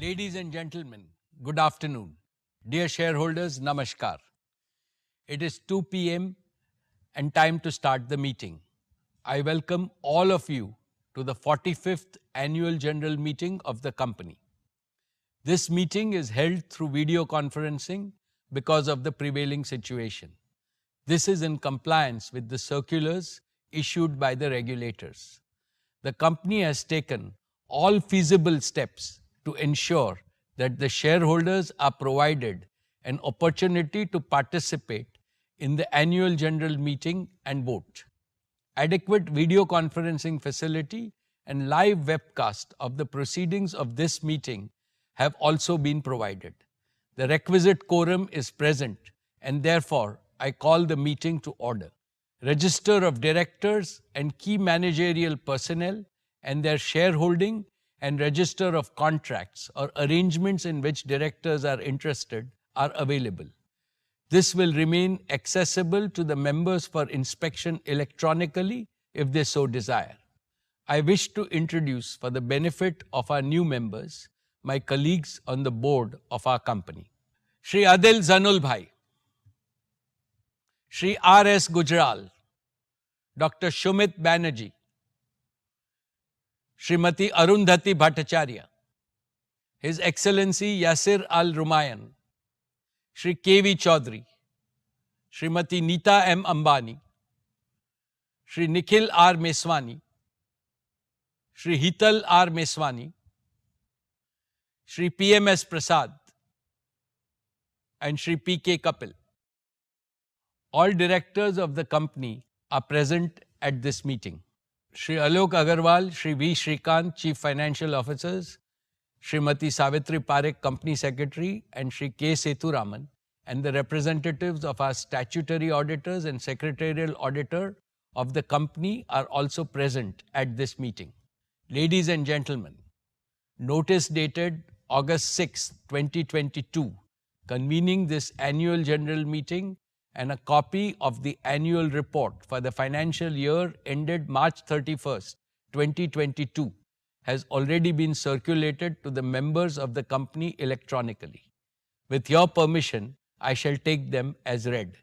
Ladies and gentlemen, good afternoon. Dear shareholders, namaskar. It is 2 p.m. and time to start the meeting. I welcome all of you to the 45th Annual General Meeting of the company. This meeting is held through video conferencing because of the prevailing situation. This is in compliance with the circulars issued by the regulators. The company has taken all feasible steps to ensure that the shareholders are provided an opportunity to participate in the annual general meeting and vote. Adequate video conferencing facility and live webcast of the proceedings of this meeting have also been provided. The requisite quorum is present and therefore I call the meeting to order. Register of directors and key managerial personnel and their shareholding and register of contracts or arrangements in which directors are interested are available. This will remain accessible to the members for inspection electronically if they so desire. I wish to introduce, for the benefit of our new members, my colleagues on the board of our company. Shri Adil Zanul Bhai, Shri R.S. Gujral, Dr. Shumit Banerjee, Srimati Arundhati Bhattacharya, His Excellency Yasir Al-Rumayyan, Shri K.V. Chaudhary, Srimati Neeta M. Ambani, Shri Nikhil R. Meswani, Shri Hital R. Meswani, Shri P.M.S. Prasad, and Shri P.K. Kapil. All directors of the company are present at this meeting. Shri Alok Agarwal, Shri V. Shrikant, Chief Financial Officers, Srimati Savitri Parekh, Company Secretary, and Shri K. Sethuraman, and the representatives of our statutory auditors and secretarial auditor of the company are also present at this meeting. Ladies and gentlemen, notice dated August 6, 2022, convening this annual general meeting and a copy of the annual report for the financial year ended March 31st, 2022 has already been circulated to the members of the company electronically. With your permission, I shall take them as read.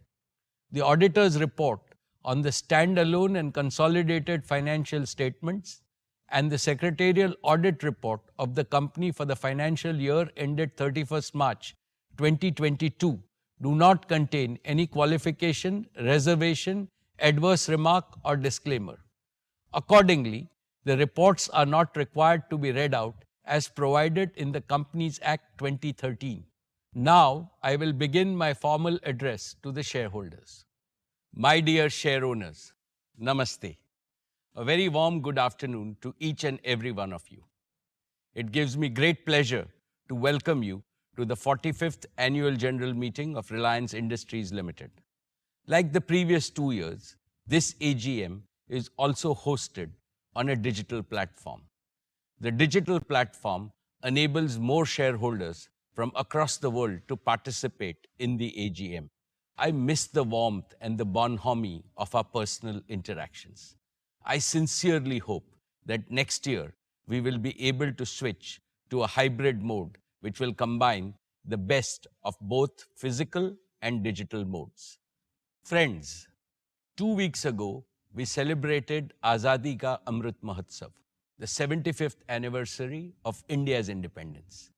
The auditor's report on the standalone and consolidated financial statements and the secretarial audit report of the company for the financial year ended 31st March 2022 do not contain any qualification, reservation, adverse remark or disclaimer. Accordingly, the reports are not required to be read out as provided in the Companies Act 2013. Now, I will begin my formal address to the shareholders. My dear share owners, Namaste. A very warm good afternoon to each and every one of you. It gives me great pleasure to welcome you to the 45th Annual General Meeting of Reliance Industries Limited. Like the previous 2 years, this AGM is also hosted on a digital platform. The digital platform enables more shareholders from across the world to participate in the AGM. I miss the warmth and the bonhomie of our personal interactions. I sincerely hope that next year we will be able to switch to a hybrid mode which will combine the best of both physical and digital modes. Friends, 2 weeks ago, we celebrated Azadi Ka Amrit Mahotsav, the 75th anniversary of India's independence.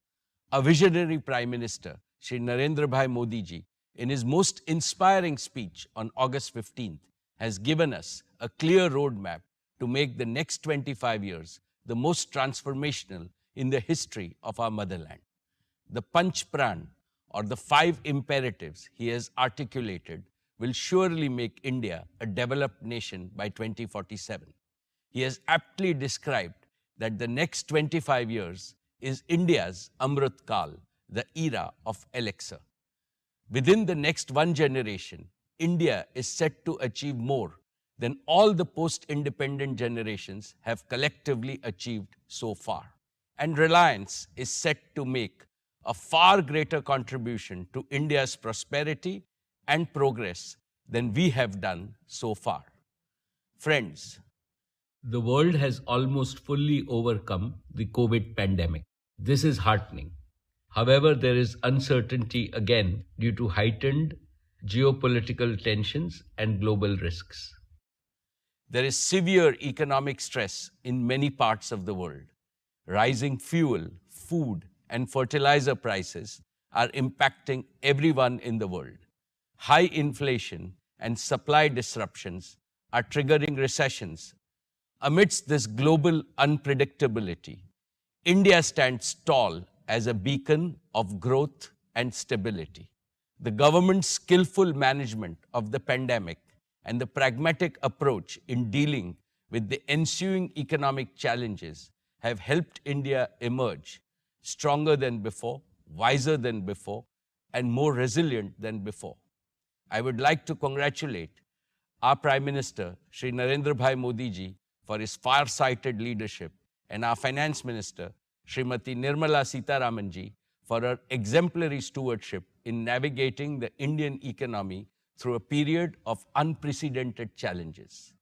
Our visionary Prime Minister, Shri Narendra Bhai Modi ji, in his most inspiring speech on August 15th, has given us a clear roadmap to make the next 25 years the most transformational in the history of our motherland. The Panch Pran, or the 5 imperatives he has articulated, will surely make India a developed nation by 2047. He has aptly described that the next 25 years is India's Amrit Kal, the era of elixir. Within the next one generation, India is set to achieve more than all the post-independent generations have collectively achieved so far. And Reliance is set to make a far greater contribution to India's prosperity and progress than we have done so far. Friends, the world has almost fully overcome the COVID pandemic. This is heartening. However, there is uncertainty again due to heightened geopolitical tensions and global risks. There is severe economic stress in many parts of the world. Rising fuel, food, and fertilizer prices are impacting everyone in the world. High inflation and supply disruptions are triggering recessions. Amidst this global unpredictability, India stands tall as a beacon of growth and stability. The government's skillful management of the pandemic and the pragmatic approach in dealing with the ensuing economic challenges have helped India emerge stronger than before, wiser than before, and more resilient than before. I would like to congratulate our Prime Minister, Shri Narendra Bhai Modi ji, for his far-sighted leadership, and our Finance Minister, Srimati Nirmala Sitharaman ji, for her exemplary stewardship in navigating the Indian economy through a period of unprecedented challenges.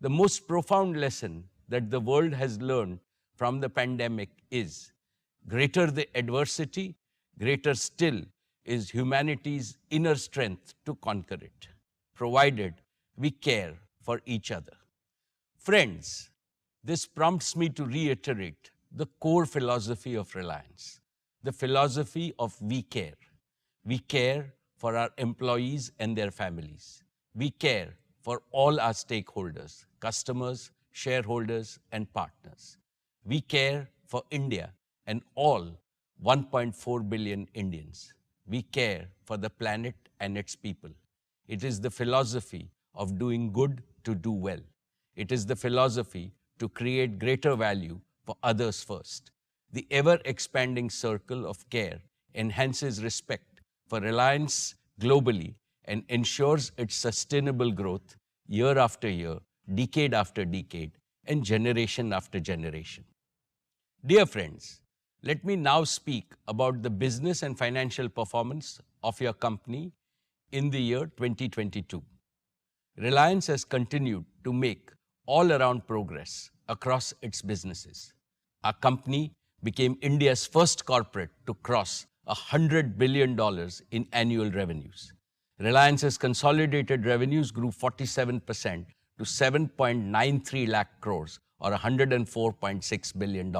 The most profound lesson that the world has learned from the pandemic is, greater the adversity, greater still is humanity's inner strength to conquer it, provided we care for each other. Friends, this prompts me to reiterate the core philosophy of Reliance, the philosophy of we care. We care for our employees and their families. We care for all our stakeholders, customers, shareholders, and partners. We care for India and all 1.4 billion Indians. We care for the planet and its people. It is the philosophy of doing good to do well. It is the philosophy to create greater value for others first. The ever-expanding circle of care enhances respect for Reliance globally and ensures its sustainable growth year after year, decade after decade, and generation after generation. Dear friends, let me now speak about the business and financial performance of your company in the year 2022. Reliance has continued to make all-around progress across its businesses. Our company became India's first corporate to cross $100 billion in annual revenues. Reliance's consolidated revenues grew 47% to 7.93 lakh crores or $104.6 billion.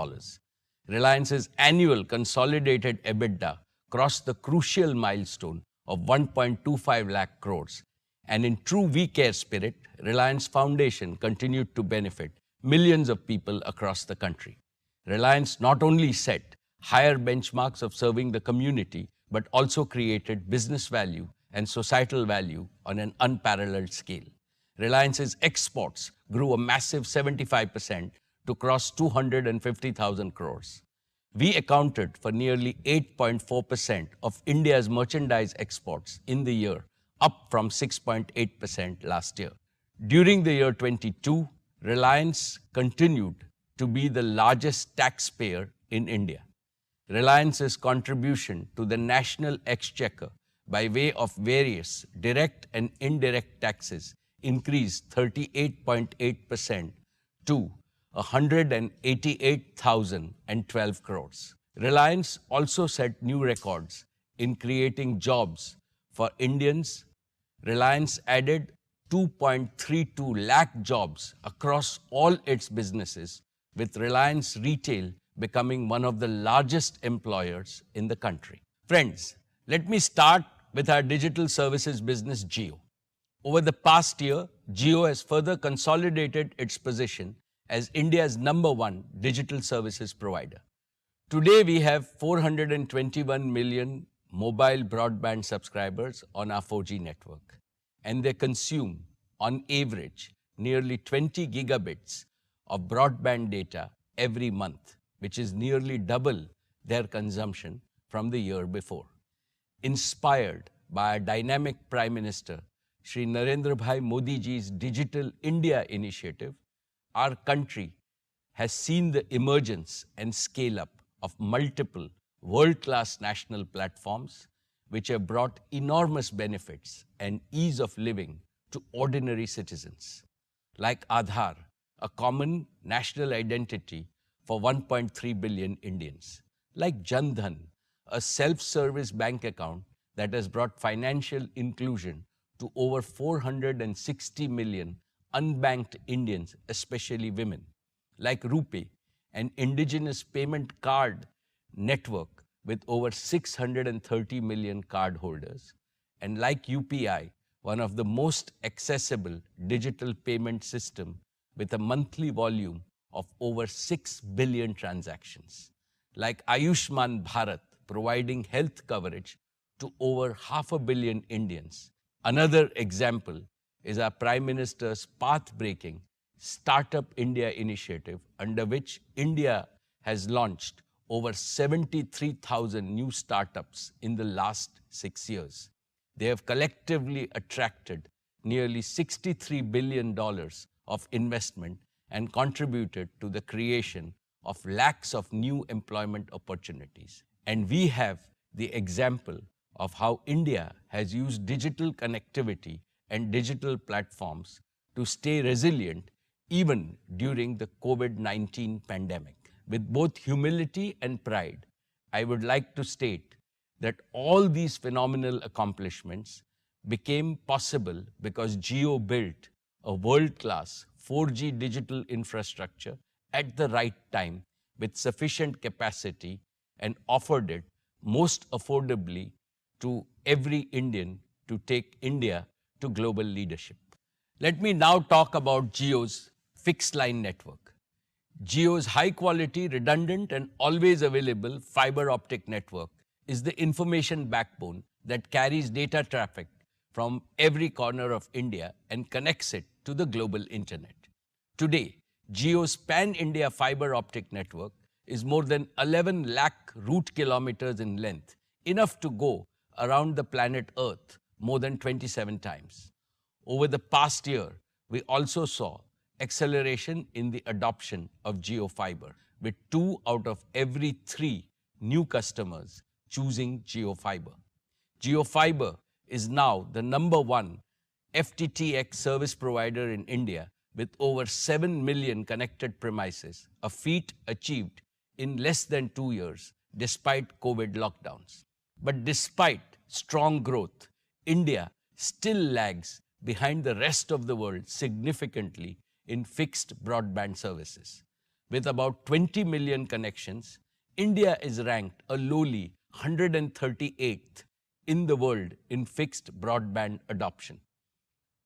Reliance's annual consolidated EBITDA crossed the crucial milestone of 1.25 lakh crores. And in true We Care spirit, Reliance Foundation continued to benefit millions of people across the country. Reliance not only set higher benchmarks of serving the community, but also created business value and societal value on an unparalleled scale. Reliance's exports grew a massive 75% to cross 250,000 crores. We accounted for nearly 8.4% of India's merchandise exports in the year, up from 6.8% last year. During the year 22, Reliance continued to be the largest taxpayer in India. Reliance's contribution to the national exchequer by way of various direct and indirect taxes increased 38.8% to 188,012 crores. Reliance also set new records in creating jobs for Indians. Reliance added 2.32 lakh jobs across all its businesses, with Reliance Retail becoming one of the largest employers in the country. Friends, let me start with our digital services business, Jio. Over the past year, Jio has further consolidated its position as India's #1 digital services provider. Today, we have 421 million mobile broadband subscribers on our 4G network, and they consume, on average, nearly 20 gigabits of broadband data every month, which is nearly double their consumption from the year before. Inspired by a dynamic Prime Minister, Shri Narendra Bhai Modi ji's Digital India initiative, our country has seen the emergence and scale-up of multiple world-class national platforms which have brought enormous benefits and ease of living to ordinary citizens, like Aadhaar, a common national identity for 1.3 billion Indians, like Jan Dhan, a self-service bank account that has brought financial inclusion to over 460 million unbanked Indians, especially women, like RuPay, an indigenous payment card network with over 630 million cardholders, and like UPI, one of the most accessible digital payment system with a monthly volume of over 6 billion transactions, like Ayushman Bharat, providing health coverage to over 500 million Indians. Another example is our Prime Minister's path-breaking Startup India initiative, under which India has launched over 73,000 new startups in the last 6 years. They have collectively attracted nearly $63 billion of investment and contributed to the creation of lakhs of new employment opportunities. And we have the example of how India has used digital connectivity and digital platforms to stay resilient even during the COVID-19 pandemic. With both humility and pride, I would like to state that all these phenomenal accomplishments became possible because Jio built a world-class 4G digital infrastructure at the right time with sufficient capacity and offered it most affordably to every Indian to take India to global leadership. Let me now talk about Jio's fixed line network. Jio's high-quality, redundant, and always available fiber optic network is the information backbone that carries data traffic from every corner of India and connects it to the global internet. Today, Jio's pan-India fiber optic network is more than 11 lakh route kilometers in length, enough to go around the planet Earth more than 27 times. Over the past year, we also saw acceleration in the adoption of Jio Fiber, with 2 out of every 3 new customers choosing Jio Fiber. Jio Fiber is now the #1 FTTX service provider in India with over 7 million connected premises, a feat achieved in less than 2 years despite COVID lockdowns. But despite strong growth, India still lags behind the rest of the world significantly in fixed broadband services. With about 20 million connections, India is ranked a lowly 138th in the world in fixed broadband adoption.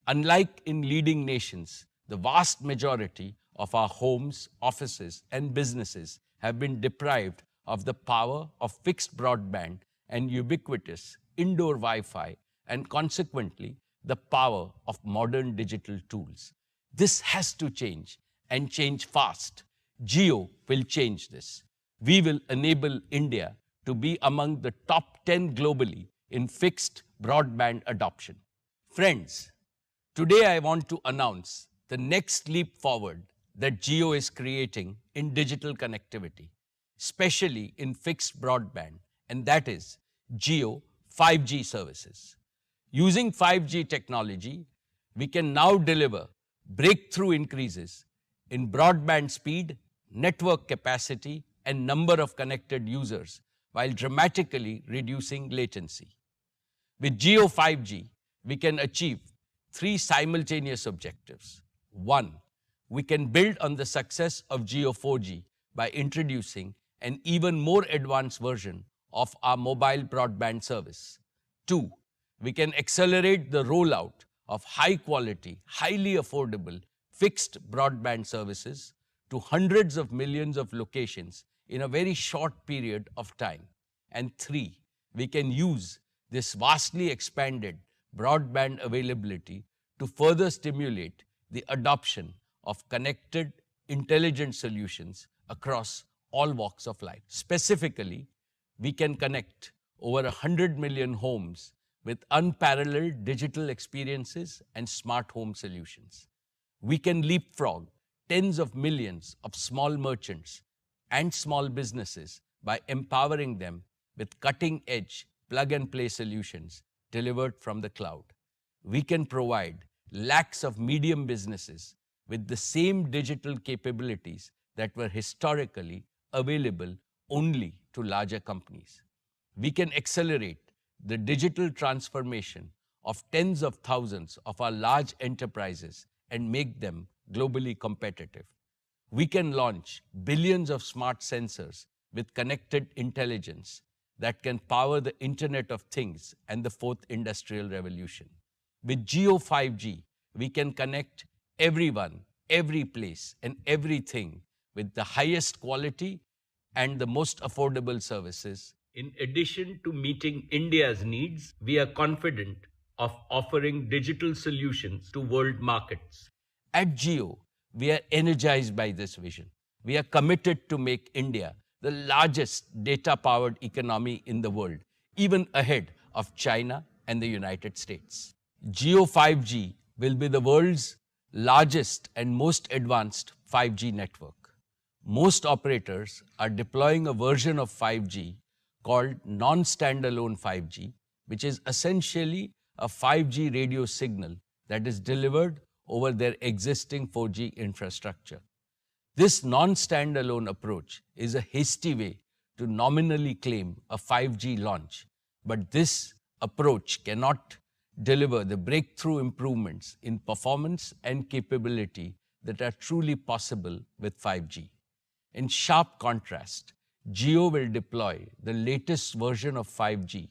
Unlike in leading nations, the vast majority of our homes, offices, and businesses have been deprived of the power of fixed broadband and ubiquitous indoor Wi-Fi, and consequently, the power of modern digital tools. This has to change, and change fast. Jio will change this. We will enable India to be among the top 10 globally in fixed broadband adoption. Friends, today I want to announce the next leap forward that Jio is creating in digital connectivity, especially in fixed broadband, and that is Jio 5G services. Using 5G technology, we can now deliver breakthrough increases in broadband speed, network capacity, and number of connected users while dramatically reducing latency. With Jio 5G, we can achieve 3 simultaneous objectives. 1, we can build on the success of Jio 4G by introducing an even more advanced version of our mobile broadband service. 2, we can accelerate the rollout of high-quality, highly affordable fixed broadband services to hundreds of millions of locations in a very short period of time. And 3, we can use this vastly expanded broadband availability to further stimulate the adoption of connected, intelligent solutions across all walks of life. Specifically, we can connect over 100 million homes with unparalleled digital experiences and smart home solutions. We can leapfrog tens of millions of small merchants and small businesses by empowering them with cutting-edge plug-and-play solutions delivered from the cloud. We can provide lakhs of medium businesses with the same digital capabilities that were historically available only to larger companies. We can accelerate the digital transformation of tens of thousands of our large enterprises and make them globally competitive. We can launch billions of smart sensors with connected intelligence that can power the Internet of Things and the fourth industrial revolution. With Geo 5G, we can connect everyone, every place, and everything with the highest quality and the most affordable services. In addition to meeting India's needs, we are confident of offering digital solutions to world markets. At Geo, we are energized by this vision. We are committed to make India the largest data-powered economy in the world, even ahead of China and the United States. Geo 5G will be the world's largest and most advanced 5G network. Most operators are deploying a version of 5G called non-standalone 5G, which is essentially a 5G radio signal that is delivered over their existing 4G infrastructure. This non-standalone approach is a hasty way to nominally claim a 5G launch, but this approach cannot deliver the breakthrough improvements in performance and capability that are truly possible with 5G. In sharp contrast, Geo will deploy the latest version of 5G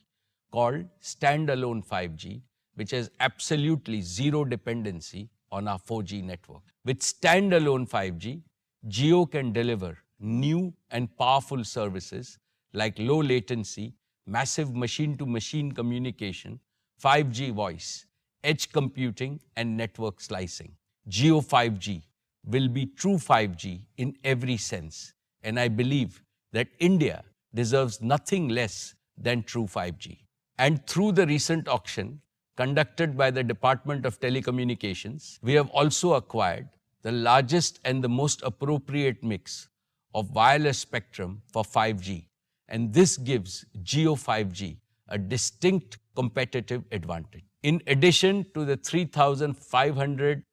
called Standalone 5G, which has absolutely zero dependency on our 4G network. With Standalone 5G, Geo can deliver new and powerful services like low latency, massive machine-to-machine communication, 5G voice, edge computing, and network slicing. Geo 5G will be true 5G in every sense, and I believe that India deserves nothing less than true 5G. And through the recent auction conducted by the Department of Telecommunications, we have also acquired the largest and the most appropriate mix of wireless spectrum for 5G, and this gives Geo 5G a distinct competitive advantage. In addition to the 3,500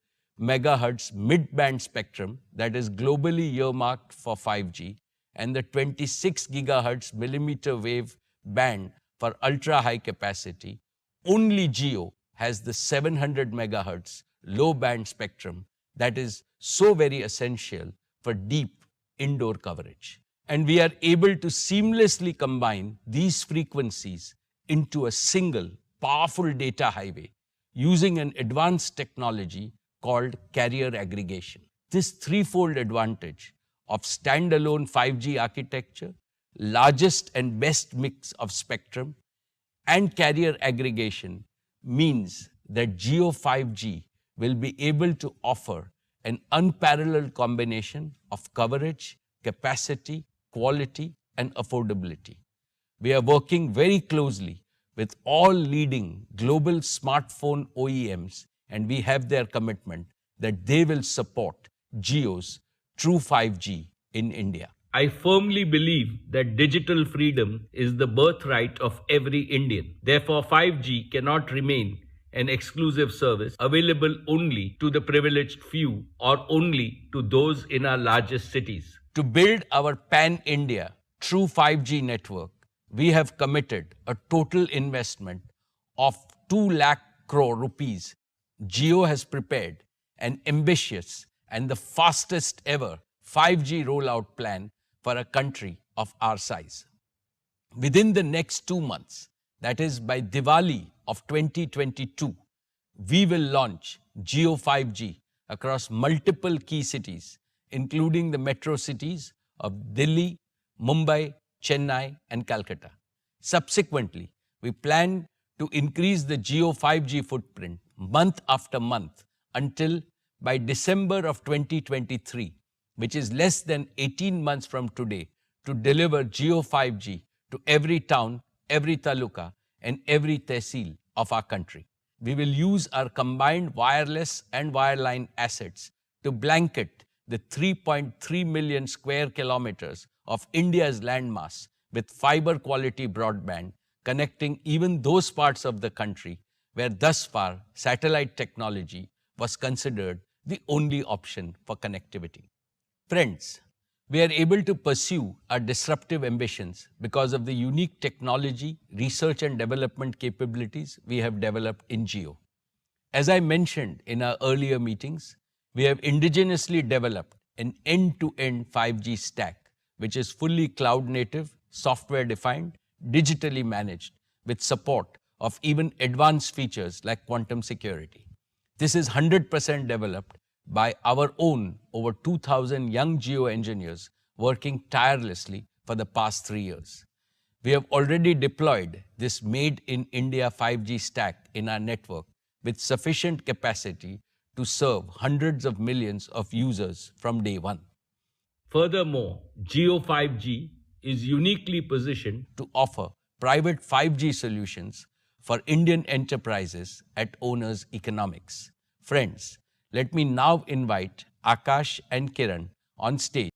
megahertz mid-band spectrum that is globally earmarked for 5G and the 26 gigahertz millimeter wave band for ultra-high capacity, only Geo has the 700 megahertz low-band spectrum that is so very essential for deep indoor coverage. And we are able to seamlessly combine these frequencies into a single powerful data highway using an advanced technology called carrier aggregation. This threefold advantage of standalone 5G architecture, largest and best mix of spectrum, and carrier aggregation means that Geo 5G will be able to offer an unparalleled combination of coverage, capacity, quality, and affordability. We are working very closely with all leading global smartphone OEMs, and we have their commitment that they will support Geo's true 5G in India. I firmly believe that digital freedom is the birthright of every Indian. Therefore, 5G cannot remain an exclusive service available only to the privileged few or only to those in our largest cities. To build our pan-India true 5G network, we have committed a total investment of 2 lakh crore rupees. Geo has prepared an ambitious and the fastest ever 5G rollout plan for a country of our size. Within the next 2 months, that is by Diwali of 2022, we will launch Geo 5G across multiple key cities, including the metro cities of Delhi, Mumbai, Chennai, and Calcutta. Subsequently, we plan to increase the Geo 5G footprint month after month until by December of 2023, which is less than 18 months from today, to deliver Geo 5G to every town, every taluka, and every tehsil of our country. We will use our combined wireless and wireline assets to blanket the 3.3 million square kilometers of India's landmass with fiber quality broadband, connecting even those parts of the country where thus far satellite technology was considered the only option for connectivity. Friends, We are able to pursue our disruptive ambitions because of the unique technology, research and development capabilities we have developed in Jio. As I mentioned in our earlier meetings, we have indigenously developed an end-to-end 5G stack, which is fully cloud-native, software-defined, digitally managed, with support of even advanced features like quantum security. This is 100% developed by our own over 2,000 young Jio engineers working tirelessly for the past 3 years. We have already deployed this made-in-India 5G stack in our network with sufficient capacity to serve hundreds of millions of users from day one. Furthermore, Jio 5G is uniquely positioned to offer private 5G solutions for Indian enterprises at owners' economics. Friends, let me now invite Akash and Kiran on stage,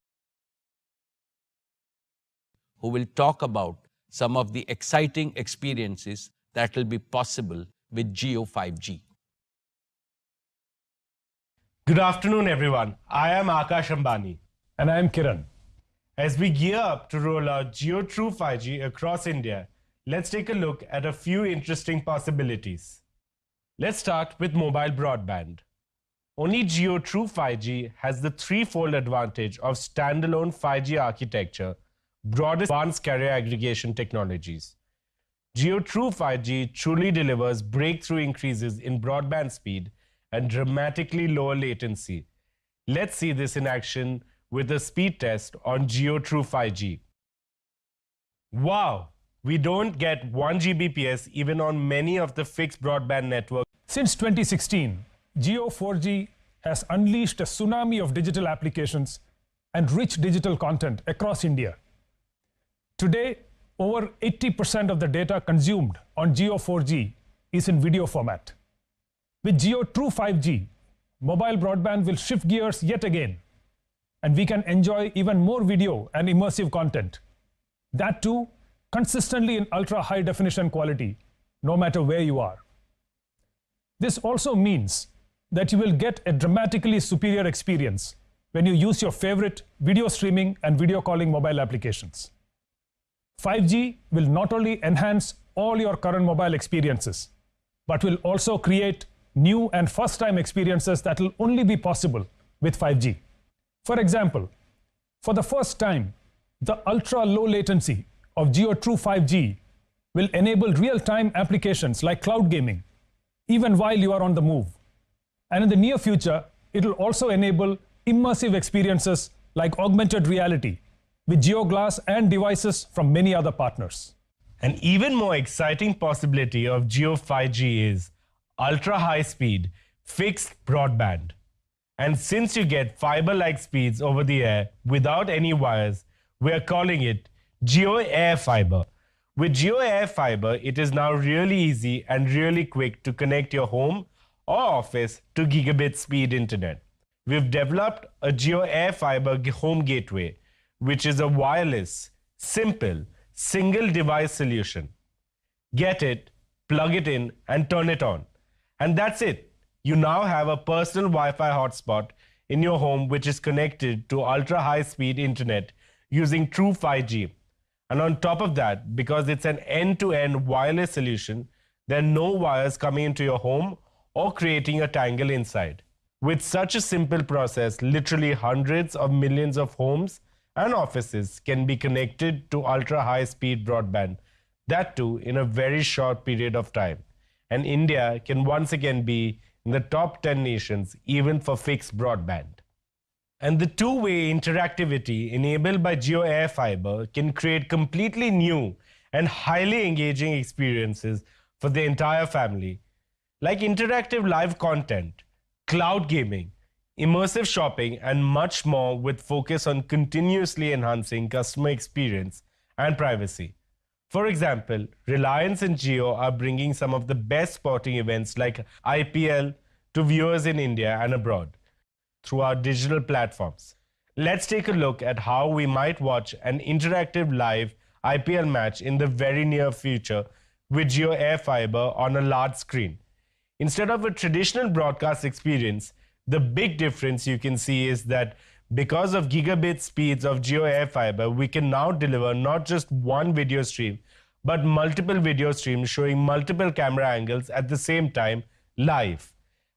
who will talk about some of the exciting experiences that will be possible with Jio 5G. Good afternoon, everyone. I am Akash Ambani. And I am Kiran. As we gear up to roll out Jio True 5G across India, let's take a look at a few interesting possibilities. Let's start with mobile broadband. Only Jio True 5G has the threefold advantage of standalone 5G architecture, broadest advanced carrier aggregation technologies. Jio True 5G truly delivers breakthrough increases in broadband speed and dramatically lower latency. Let's see this in action with a speed test on Jio True 5G. Wow! We don't get 1 Gbps even on many of the fixed broadband networks. Since 2016, Jio 4G has unleashed a tsunami of digital applications and rich digital content across India. Today, over 80% of the data consumed on Jio 4G is in video format. With Jio True 5G, mobile broadband will shift gears yet again, and we can enjoy even more video and immersive content. That too, consistently in ultra-high definition quality, no matter where you are. This also means that you will get a dramatically superior experience when you use your favorite video streaming and video calling mobile applications. 5G will not only enhance all your current mobile experiences, but will also create new and first-time experiences that will only be possible with 5G. For example, for the first time, the ultra-low latency of Jio True 5G will enable real-time applications like cloud gaming, even while you are on the move. And in the near future, it will also enable immersive experiences like augmented reality with Jio Glass and devices from many other partners. An even more exciting possibility of Jio 5G is ultra-high speed fixed broadband. And since you get fiber-like speeds over the air without any wires, we are calling it Jio Air Fiber. With Jio Air Fiber, it is now really easy and really quick to connect your home or office to gigabit speed internet. We've developed a Jio Air Fiber home gateway, which is a wireless, simple, single device solution. Get it, plug it in, and turn it on. And that's it. You now have a personal Wi-Fi hotspot in your home which is connected to ultra-high speed internet using True 5G. And on top of that, because it's an end-to-end wireless solution, there are no wires coming into your home or creating a tangle inside. With such a simple process, literally hundreds of millions of homes and offices can be connected to ultra-high speed broadband, that too in a very short period of time. And India can once again be in the top 10 nations even for fixed broadband. And the two-way interactivity enabled by Jio Air Fiber can create completely new and highly engaging experiences for the entire family, like interactive live content, cloud gaming, immersive shopping, and much more, with focus on continuously enhancing customer experience and privacy. For example, Reliance and Jio are bringing some of the best sporting events like IPL to viewers in India and abroad through our digital platforms. Let's take a look at how we might watch an interactive live IPL match in the very near future with Jio Air Fiber on a large screen. Instead of a traditional broadcast experience, the big difference you can see is that Because of gigabit speeds of Jio Air Fiber, we can now deliver not just one video stream, but multiple video streams showing multiple camera angles at the same time live.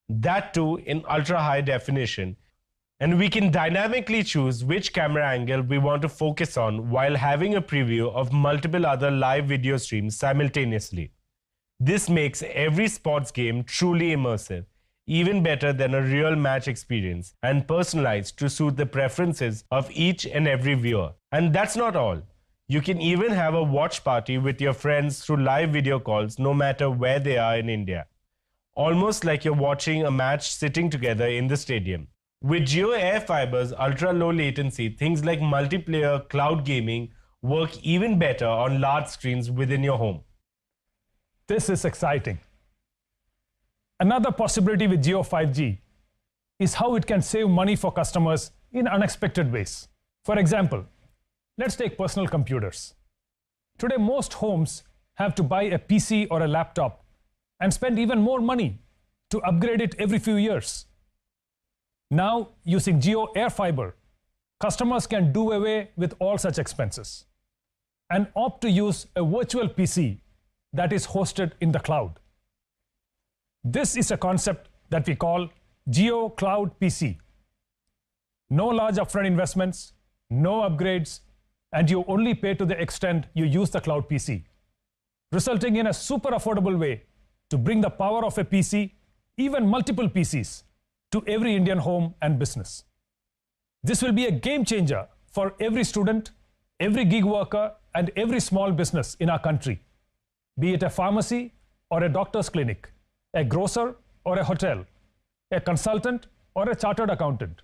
That too in ultra high definition. And we can dynamically choose which camera angle we want to focus on while having a preview of multiple other live video streams simultaneously. This makes every sports game truly immersive, even better than a real match experience, and personalized to suit the preferences of each and every viewer. And that's not all. You can even have a watch party with your friends through live video calls no matter where they are in India. Almost like you're watching a match sitting together in the stadium. With Jio Air Fiber's ultra-low latency, things like multiplayer cloud gaming work even better on large screens within your home. This is exciting. Another possibility with Jio 5G is how it can save money for customers in unexpected ways. For example, let's take personal computers. Today, most homes have to buy a PC or a laptop and spend even more money to upgrade it every few years. Now, using Jio Air Fiber, customers can do away with all such expenses and opt to use a virtual PC that is hosted in the cloud. This is a concept that we call Jio Cloud PC. No large upfront investments, no upgrades, and you only pay to the extent you use the cloud PC, resulting in a super affordable way to bring the power of a PC, even multiple PCs, to every Indian home and business. This will be a game changer for every student, every gig worker, and every small business in our country, be it a pharmacy or a doctor's clinic, a grocer or a hotel, a consultant or a chartered accountant.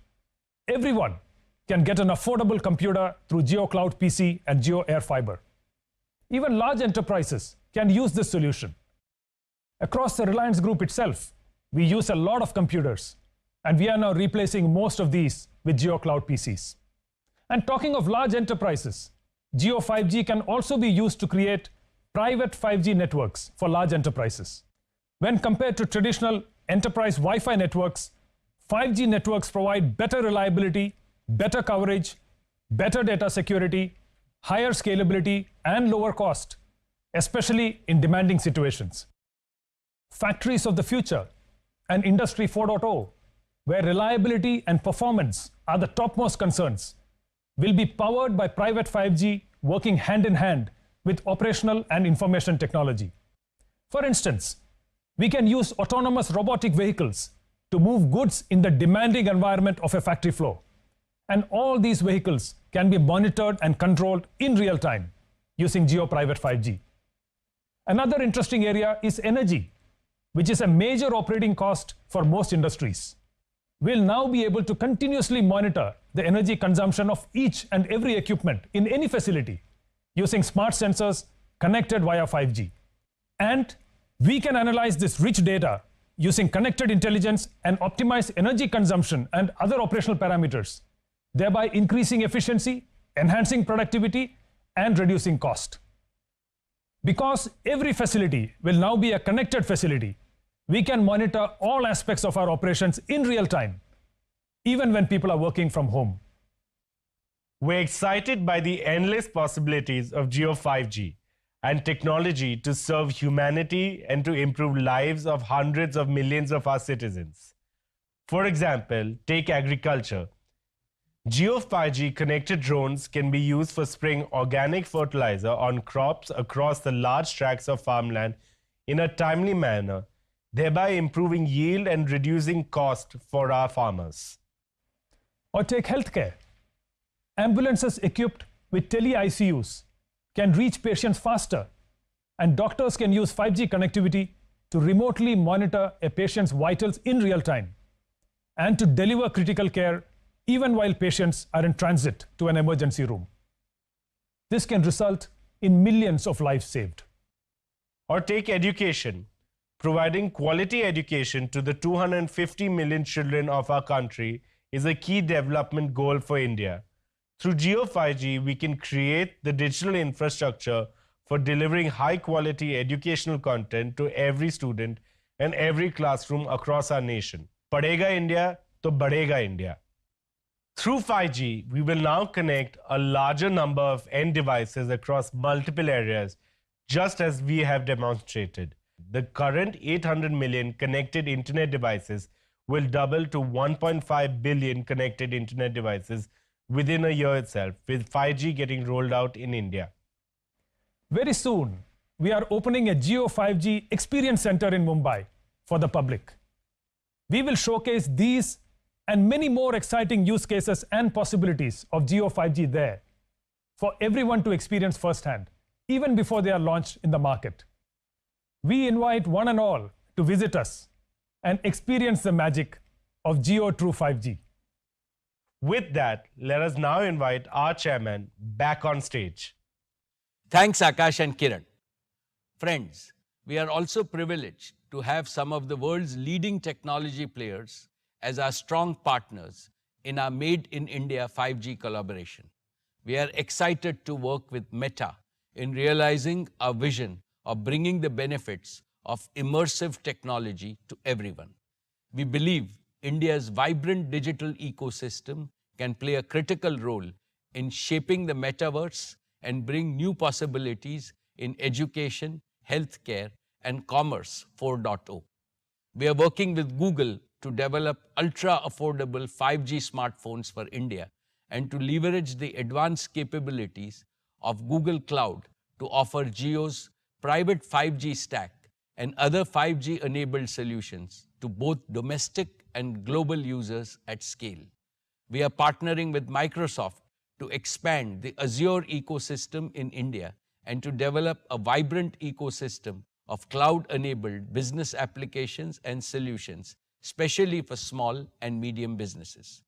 Everyone can get an affordable computer through Jio Cloud PC and Jio Air Fiber. Even large enterprises can use this solution. Across the Reliance Group itself, we use a lot of computers, and we are now replacing most of these with Jio Cloud PCs. And talking of large enterprises, Jio 5G can also be used to create private 5G networks for large enterprises. When compared to traditional enterprise Wi-Fi networks, 5G networks provide better reliability, better coverage, better data security, higher scalability, and lower cost, especially in demanding situations. Factories of the future and Industry 4.0, where reliability and performance are the topmost concerns, will be powered by private 5G working hand in hand with operational and information technology. For instance, we can use autonomous robotic vehicles to move goods in the demanding environment of a factory floor. And all these vehicles can be monitored and controlled in real time using Jio Private 5G. Another interesting area is energy, which is a major operating cost for most industries. We'll now be able to continuously monitor the energy consumption of each and every equipment in any facility using smart sensors connected via 5G. And we can analyze this rich data using connected intelligence and optimize energy consumption and other operational parameters, thereby increasing efficiency, enhancing productivity, and reducing cost. Because every facility will now be a connected facility, we can monitor all aspects of our operations in real time, even when people are working from home. We're excited by the endless possibilities of Jio 5G and technology to serve humanity and to improve lives of hundreds of millions of our citizens. For example, take agriculture. Jio 5G connected drones can be used for spraying organic fertilizer on crops across the large tracts of farmland in a timely manner, thereby improving yield and reducing cost for our farmers. Or take healthcare. Ambulances equipped with tele-ICUs can reach patients faster, and doctors can use 5G connectivity to remotely monitor a patient's vitals in real time and to deliver critical care even while patients are in transit to an emergency room. This can result in millions of lives saved. Or take education. Providing quality education to the 250 million children of our country is a key development goal for India. Through Jio 5G, we can create the digital infrastructure for delivering high-quality educational content to every student and every classroom across our nation. Padhega India, to badhega India. Through 5G, we will now connect a larger number of end devices across multiple areas, just as we have demonstrated. The current 800 million connected internet devices will double to 1.5 billion connected internet devices within a year itself, with 5G getting rolled out in India. Very soon, we are opening a Jio 5G Experience Center in Mumbai for the public. We will showcase these and many more exciting use cases and possibilities of Jio 5G there for everyone to experience firsthand, even before they are launched in the market. We invite one and all to visit us and experience the magic of Jio True 5G. With that, let us now invite our chairman back on stage. Thanks, Akash and Kiran. Friends, we are also privileged to have some of the world's leading technology players as our strong partners in our Made in India 5G collaboration. We are excited to work with Meta in realizing our vision of bringing the benefits of immersive technology to everyone. We believe India's vibrant digital ecosystem can play a critical role in shaping the metaverse and bring new possibilities in education, healthcare, and commerce 4.0. We are working with Google to develop ultra-affordable 5G smartphones for India and to leverage the advanced capabilities of Google Cloud to offer Jio's private 5G stack and other 5G-enabled solutions to both domestic and global users at scale. We are partnering with Microsoft to expand the Azure ecosystem in India and to develop a vibrant ecosystem of cloud-enabled business applications and solutions, especially for small and medium businesses.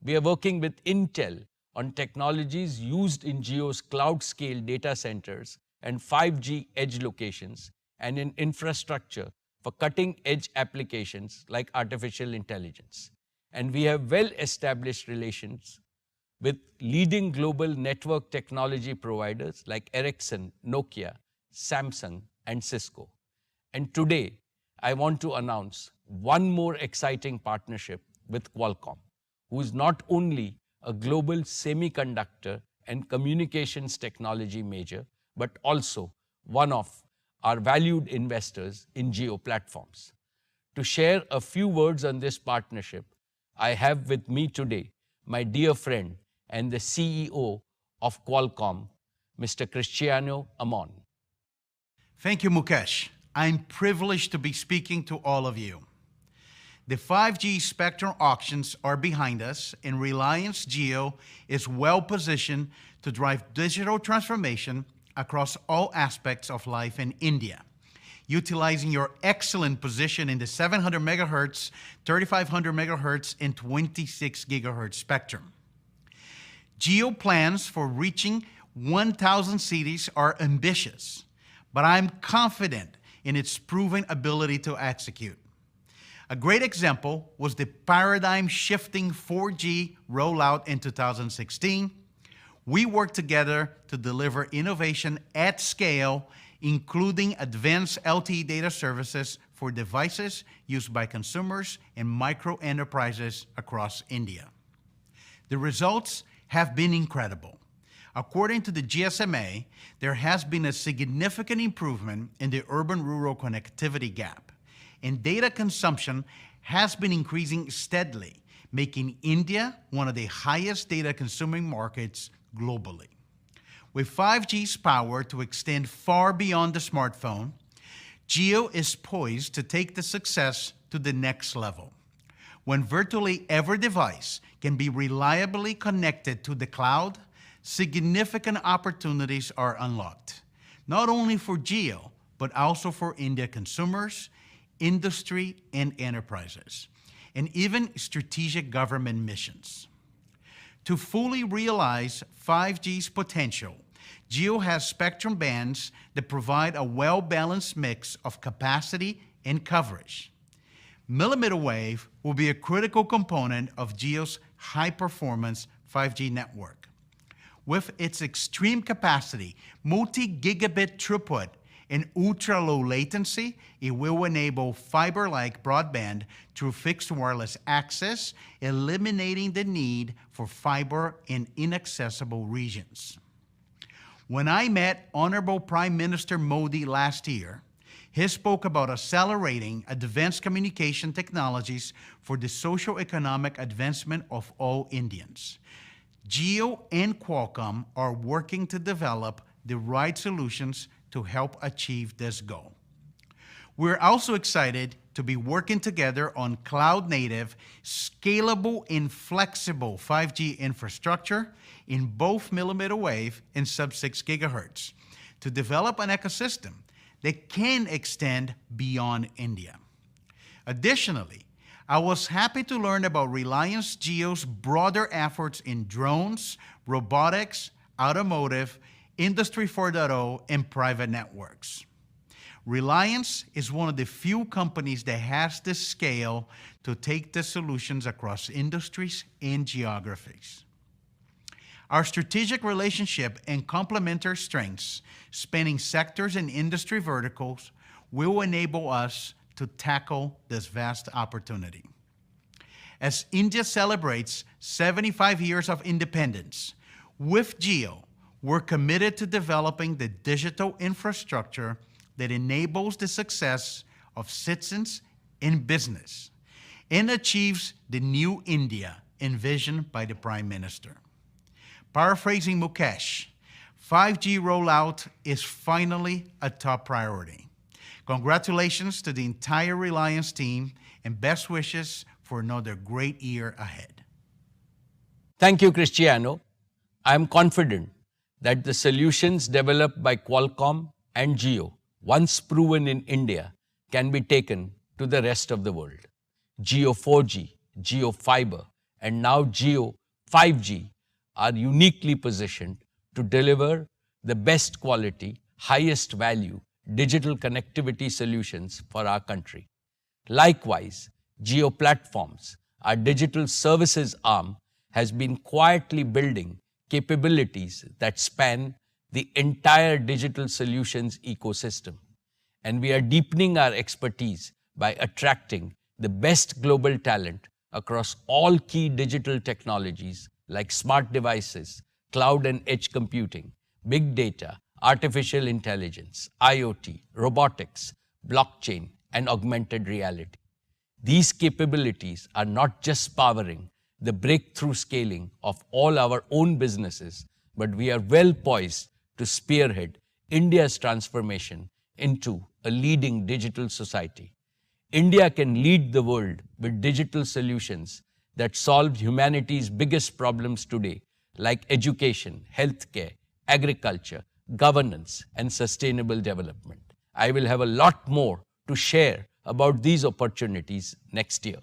We are working with Intel on technologies used in Jio's cloud-scale data centers and 5G edge locations and in infrastructure for cutting-edge applications like artificial intelligence. And we have well-established relations with leading global network technology providers like Ericsson, Nokia, Samsung, and Cisco. And today, I want to announce one more exciting partnership with Qualcomm, who is not only a global semiconductor and communications technology major, but also one of our valued investors in Jio platforms. To share a few words on this partnership, I have with me today my dear friend and the CEO of Qualcomm, Mr. Cristiano Amon. Thank you, Mukesh. I'm privileged to be speaking to all of you. The 5G spectrum auctions are behind us, and Reliance Jio is well positioned to drive digital transformation across all aspects of life in India, utilizing your excellent position in the 700 MHz, 3500 MHz, and 26 GHz spectrum. Jio plans for reaching 1,000 cities are ambitious, but I'm confident in its proven ability to execute. A great example was the paradigm-shifting 4G rollout in 2016. We worked together to deliver innovation at scale, including advanced LTE data services for devices used by consumers and micro enterprises across India. The results have been incredible. According to the GSMA, there has been a significant improvement in the urban-rural connectivity gap, and data consumption has been increasing steadily, making India one of the highest data-consuming markets globally. With 5G's power to extend far beyond the smartphone, Jio is poised to take the success to the next level. When virtually every device can be reliably connected to the cloud, significant opportunities are unlocked, not only for Jio, but also for India consumers, industry and enterprises, and even strategic government missions. To fully realize 5G's potential, Jio has spectrum bands that provide a well-balanced mix of capacity and coverage. Millimeter wave will be a critical component of Jio's high-performance 5G network. With its extreme capacity, multi-gigabit throughput, In ultra-low latency, it will enable fiber-like broadband through fixed wireless access, eliminating the need for fiber in inaccessible regions. When I met Honorable Prime Minister Modi last year, he spoke about accelerating advanced communication technologies for the socio-economic advancement of all Indians. Jio and Qualcomm are working to develop the right solutions to help achieve this goal. We're also excited to be working together on cloud-native, scalable, and flexible 5G infrastructure in both millimeter wave and sub-6 gigahertz to develop an ecosystem that can extend beyond India. Additionally, I was happy to learn about Reliance Jio's broader efforts in drones, robotics, automotive, Industry 4.0, and private networks. Reliance is one of the few companies that has the scale to take the solutions across industries and geographies. Our strategic relationship and complementary strengths, spanning sectors and industry verticals, will enable us to tackle this vast opportunity. As India celebrates 75 years of independence, with Jio, we're committed to developing the digital infrastructure that enables the success of citizens in business and achieves the new India envisioned by the Prime Minister. Paraphrasing Mukesh, 5G rollout is finally a top priority. Congratulations to the entire Reliance team and best wishes for another great year ahead. Thank you, Cristiano. I am confident that the solutions developed by Qualcomm and Jio, once proven in India, can be taken to the rest of the world. Jio 4G, Jio Fiber, and now Jio 5G are uniquely positioned to deliver the best quality, highest value digital connectivity solutions for our country. Likewise, Jio Platforms, our digital services arm, has been quietly building capabilities that span the entire digital solutions ecosystem. And we are deepening our expertise by attracting the best global talent across all key digital technologies like smart devices, cloud and edge computing, big data, artificial intelligence, IoT, robotics, blockchain, and augmented reality. These capabilities are not just powering the breakthrough scaling of all our own businesses, but we are well poised to spearhead India's transformation into a leading digital society. India can lead the world with digital solutions that solve humanity's biggest problems today, like education, healthcare, agriculture, governance, and sustainable development. I will have a lot more to share about these opportunities next year.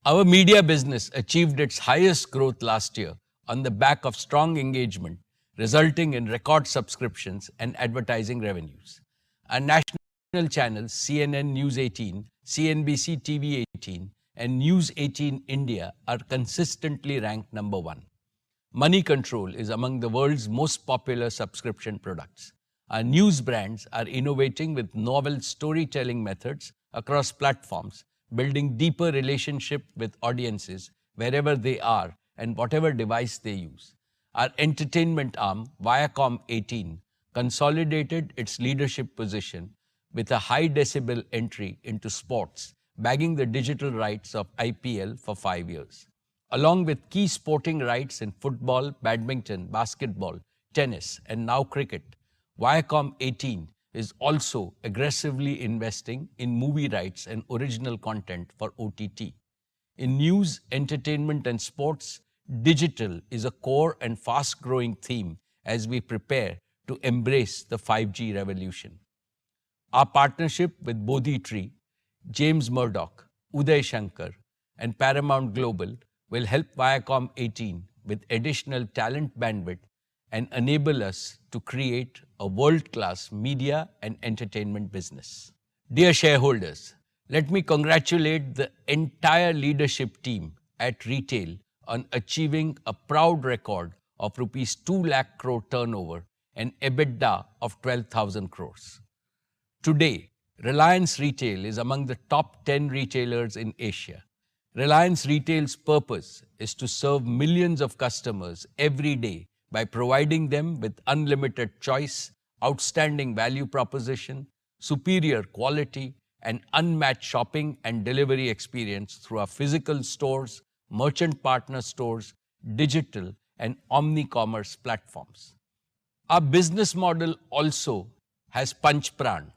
Our media business achieved its highest growth last year on the back of strong engagement, resulting in record subscriptions and advertising revenues. Our national channels CNN News 18, CNBC TV 18, and News 18 India are consistently ranked number 1. Money Control is among the world's most popular subscription products. Our news brands are innovating with novel storytelling methods across platforms, building deeper relationship with audiences wherever they are and whatever device they use. Our entertainment arm, Viacom 18, consolidated its leadership position with a high decibel entry into sports, bagging the digital rights of IPL for 5 years. Along with key sporting rights in football, badminton, basketball, tennis, and now cricket, Viacom 18 is also aggressively investing in movie rights and original content for OTT. In news, entertainment, and sports, digital is a core and fast-growing theme as we prepare to embrace the 5G revolution. Our partnership with Bodhi Tree, James Murdoch, Uday Shankar, and Paramount Global will help Viacom 18 with additional talent bandwidth and enable us to create a world-class media and entertainment business. Dear shareholders, let me congratulate the entire leadership team at Retail on achieving a proud record of rupees 2 lakh crore turnover and EBITDA of 12,000 crores. Today, Reliance Retail is among the top 10 retailers in Asia. Reliance Retail's purpose is to serve millions of customers every day by providing them with unlimited choice, outstanding value proposition, superior quality, and unmatched shopping and delivery experience through our physical stores, merchant partner stores, digital, and omni-commerce platforms. Our business model also has Panch Pran,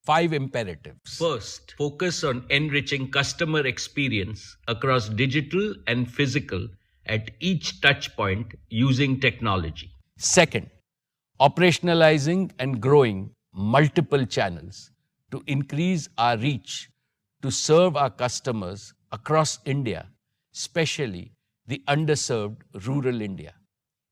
5 imperatives. First, focus on enriching customer experience across digital and physical at each touch point using technology. Second, operationalizing and growing multiple channels to increase our reach to serve our customers across India, especially the underserved rural India.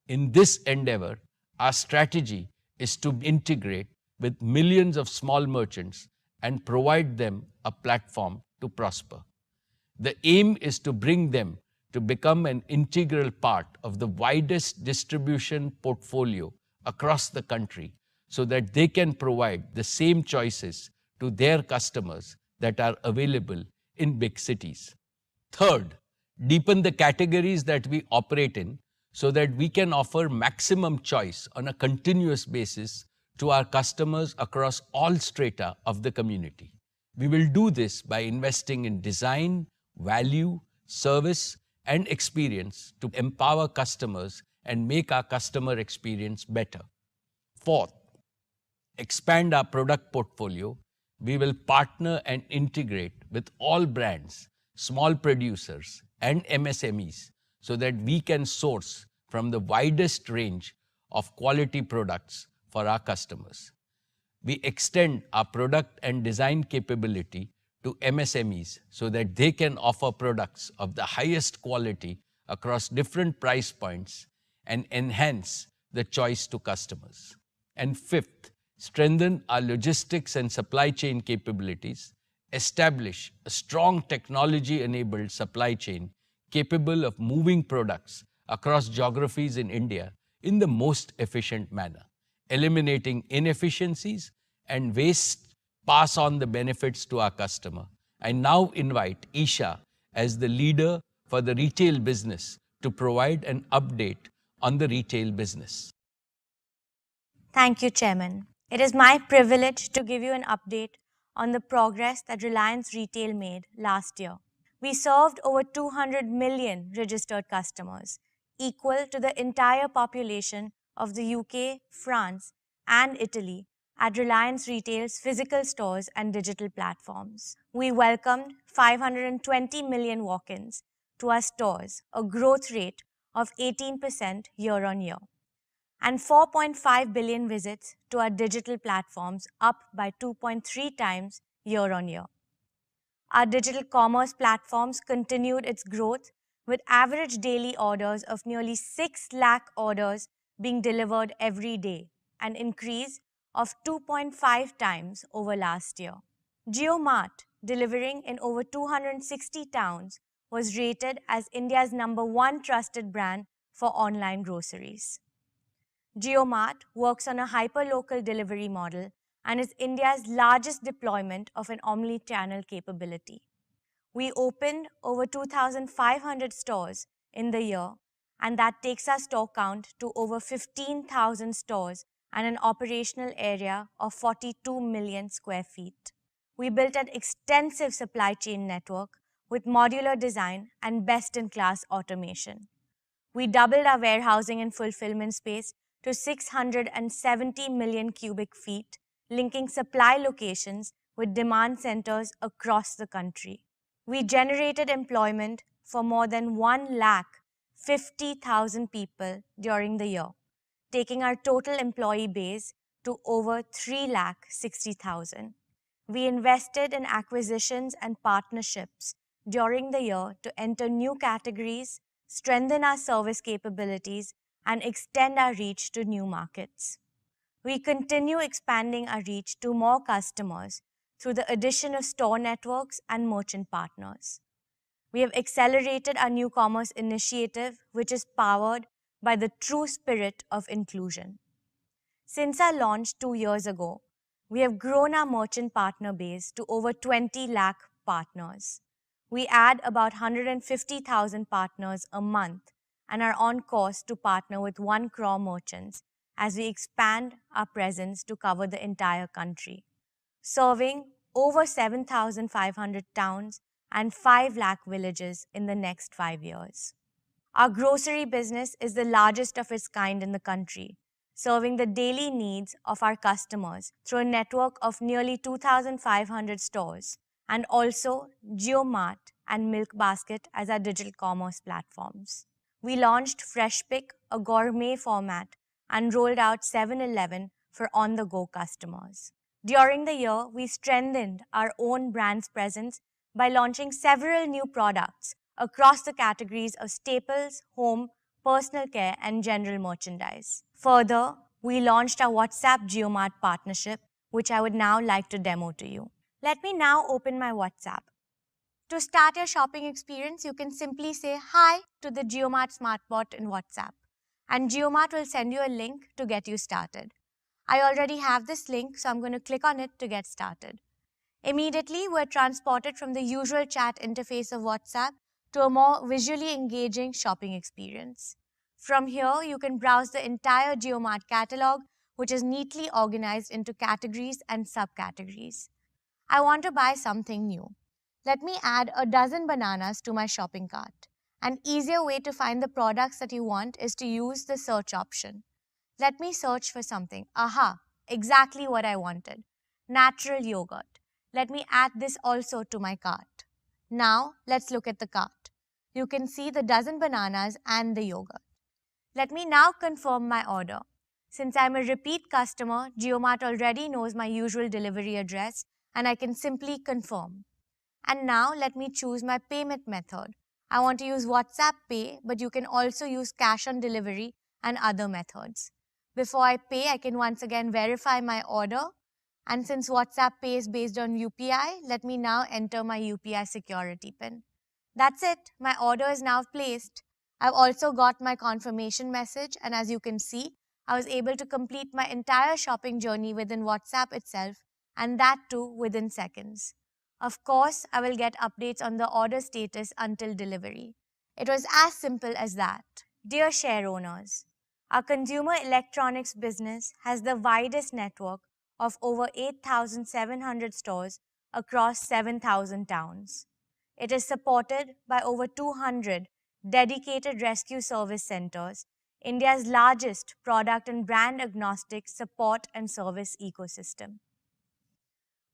In this endeavor, our strategy is to integrate with millions of small merchants and provide them a platform to prosper. The aim is to bring them to become an integral part of the widest distribution portfolio across the country so that they can provide the same choices to their customers that are available in big cities. Third, deepen the categories that we operate in so that we can offer maximum choice on a continuous basis to our customers across all strata of the community. We will do this by investing in design, value, service, and experience to empower customers and make our customer experience better. Fourth, expand our product portfolio. We will partner and integrate with all brands, small producers, and MSMEs so that we can source from the widest range of quality products for our customers. We extend our product and design capability to MSMEs so that they can offer products of the highest quality across different price points and enhance the choice to customers. And fifth, strengthen our logistics and supply chain capabilities, establish a strong technology-enabled supply chain capable of moving products across geographies in India in the most efficient manner, eliminating inefficiencies and waste, pass on the benefits to our customer. I now invite Isha as the leader for the retail business to provide an update on the retail business. Thank you, Chairman. It is my privilege to give you an update on the progress that Reliance Retail made last year. We served over 200 million registered customers, equal to the entire population of the UK, France, and Italy at Reliance Retail's physical stores and digital platforms. We welcomed 520 million walk-ins to our stores, a growth rate of 18% year-on-year, and 4.5 billion visits to our digital platforms, up by 2.3 times year-on-year. Our digital commerce platforms continued its growth with average daily orders of nearly 6 lakh orders being delivered every day, an increase of 2.5 times over last year. Geomart, delivering in over 260 towns, was rated as India's #1 trusted brand for online groceries. Geomart works on a hyper-local delivery model and is India's largest deployment of an omni-channel capability. We opened over 2,500 stores in the year, and that takes our store count to over 15,000 stores and an operational area of 42 million square feet. We built an extensive supply chain network with modular design and best-in-class automation. We doubled our warehousing and fulfillment space to 670 million cubic feet, linking supply locations with demand centers across the country. We generated employment for more than 150,000 people during the year, taking our total employee base to over 360,000. We invested in acquisitions and partnerships during the year to enter new categories, strengthen our service capabilities, and extend our reach to new markets. We continue expanding our reach to more customers through the addition of store networks and merchant partners. We have accelerated our new commerce initiative, which is powered by the true spirit of inclusion. Since our launch 2 years ago, we have grown our merchant partner base to over 20 lakh partners. We add about 150,000 partners a month and are on course to partner with 1 crore merchants as we expand our presence to cover the entire country, serving over 7,500 towns and 5 lakh villages in the next 5 years. Our grocery business is the largest of its kind in the country, serving the daily needs of our customers through a network of nearly 2,500 stores, and also Geomart and Milk Basket as our digital commerce platforms. We launched Fresh Pick, a gourmet format, and rolled out 7-Eleven for on-the-go customers. During the year, we strengthened our own brand's presence by launching several new products across the categories of staples, home, personal care, and general merchandise. Further, we launched our WhatsApp Geomart partnership, which I would now like to demo to you. Let me now open my WhatsApp. To start your shopping experience, you can simply say hi to the Geomart SmartBot in WhatsApp, and Geomart will send you a link to get you started. I already have this link, so I'm going to click on it to get started. Immediately, we're transported from the usual chat interface of WhatsApp to a more visually engaging shopping experience. From here, you can browse the entire Geomart catalog, which is neatly organized into categories and subcategories. I want to buy something new. Let me add a dozen bananas to my shopping cart. An easier way to find the products that you want is to use the search option. Let me search for something. Aha, exactly what I wanted. Natural yogurt. Let me add this also to my cart. Now, let's look at the cart. You can see the dozen bananas and the yogurt. Let me now confirm my order. Since I'm a repeat customer, Geomart already knows my usual delivery address, and I can simply confirm. And now let me choose my payment method. I want to use WhatsApp Pay, but you can also use cash on delivery and other methods. Before I pay, I can once again verify my order. And since WhatsApp Pay is based on UPI, let me now enter my UPI security PIN. That's it. My order is now placed. I've also got my confirmation message, and as you can see, I was able to complete my entire shopping journey within WhatsApp itself, and that too within seconds. Of course, I will get updates on the order status until delivery. It was as simple as that. Dear share owners, our consumer electronics business has the widest network of over 8,700 stores across 7,000 towns. It is supported by over 200 dedicated rescue service centers, India's largest product and brand agnostic support and service ecosystem.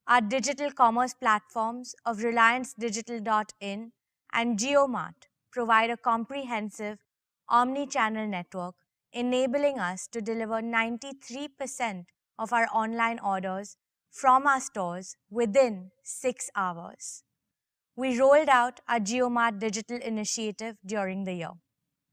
Our digital commerce platforms of Reliance Digital.in and Geomart provide a comprehensive omni-channel network, enabling us to deliver 93% of our online orders from our stores within 6 hours. We rolled out our Geomart digital initiative during the year.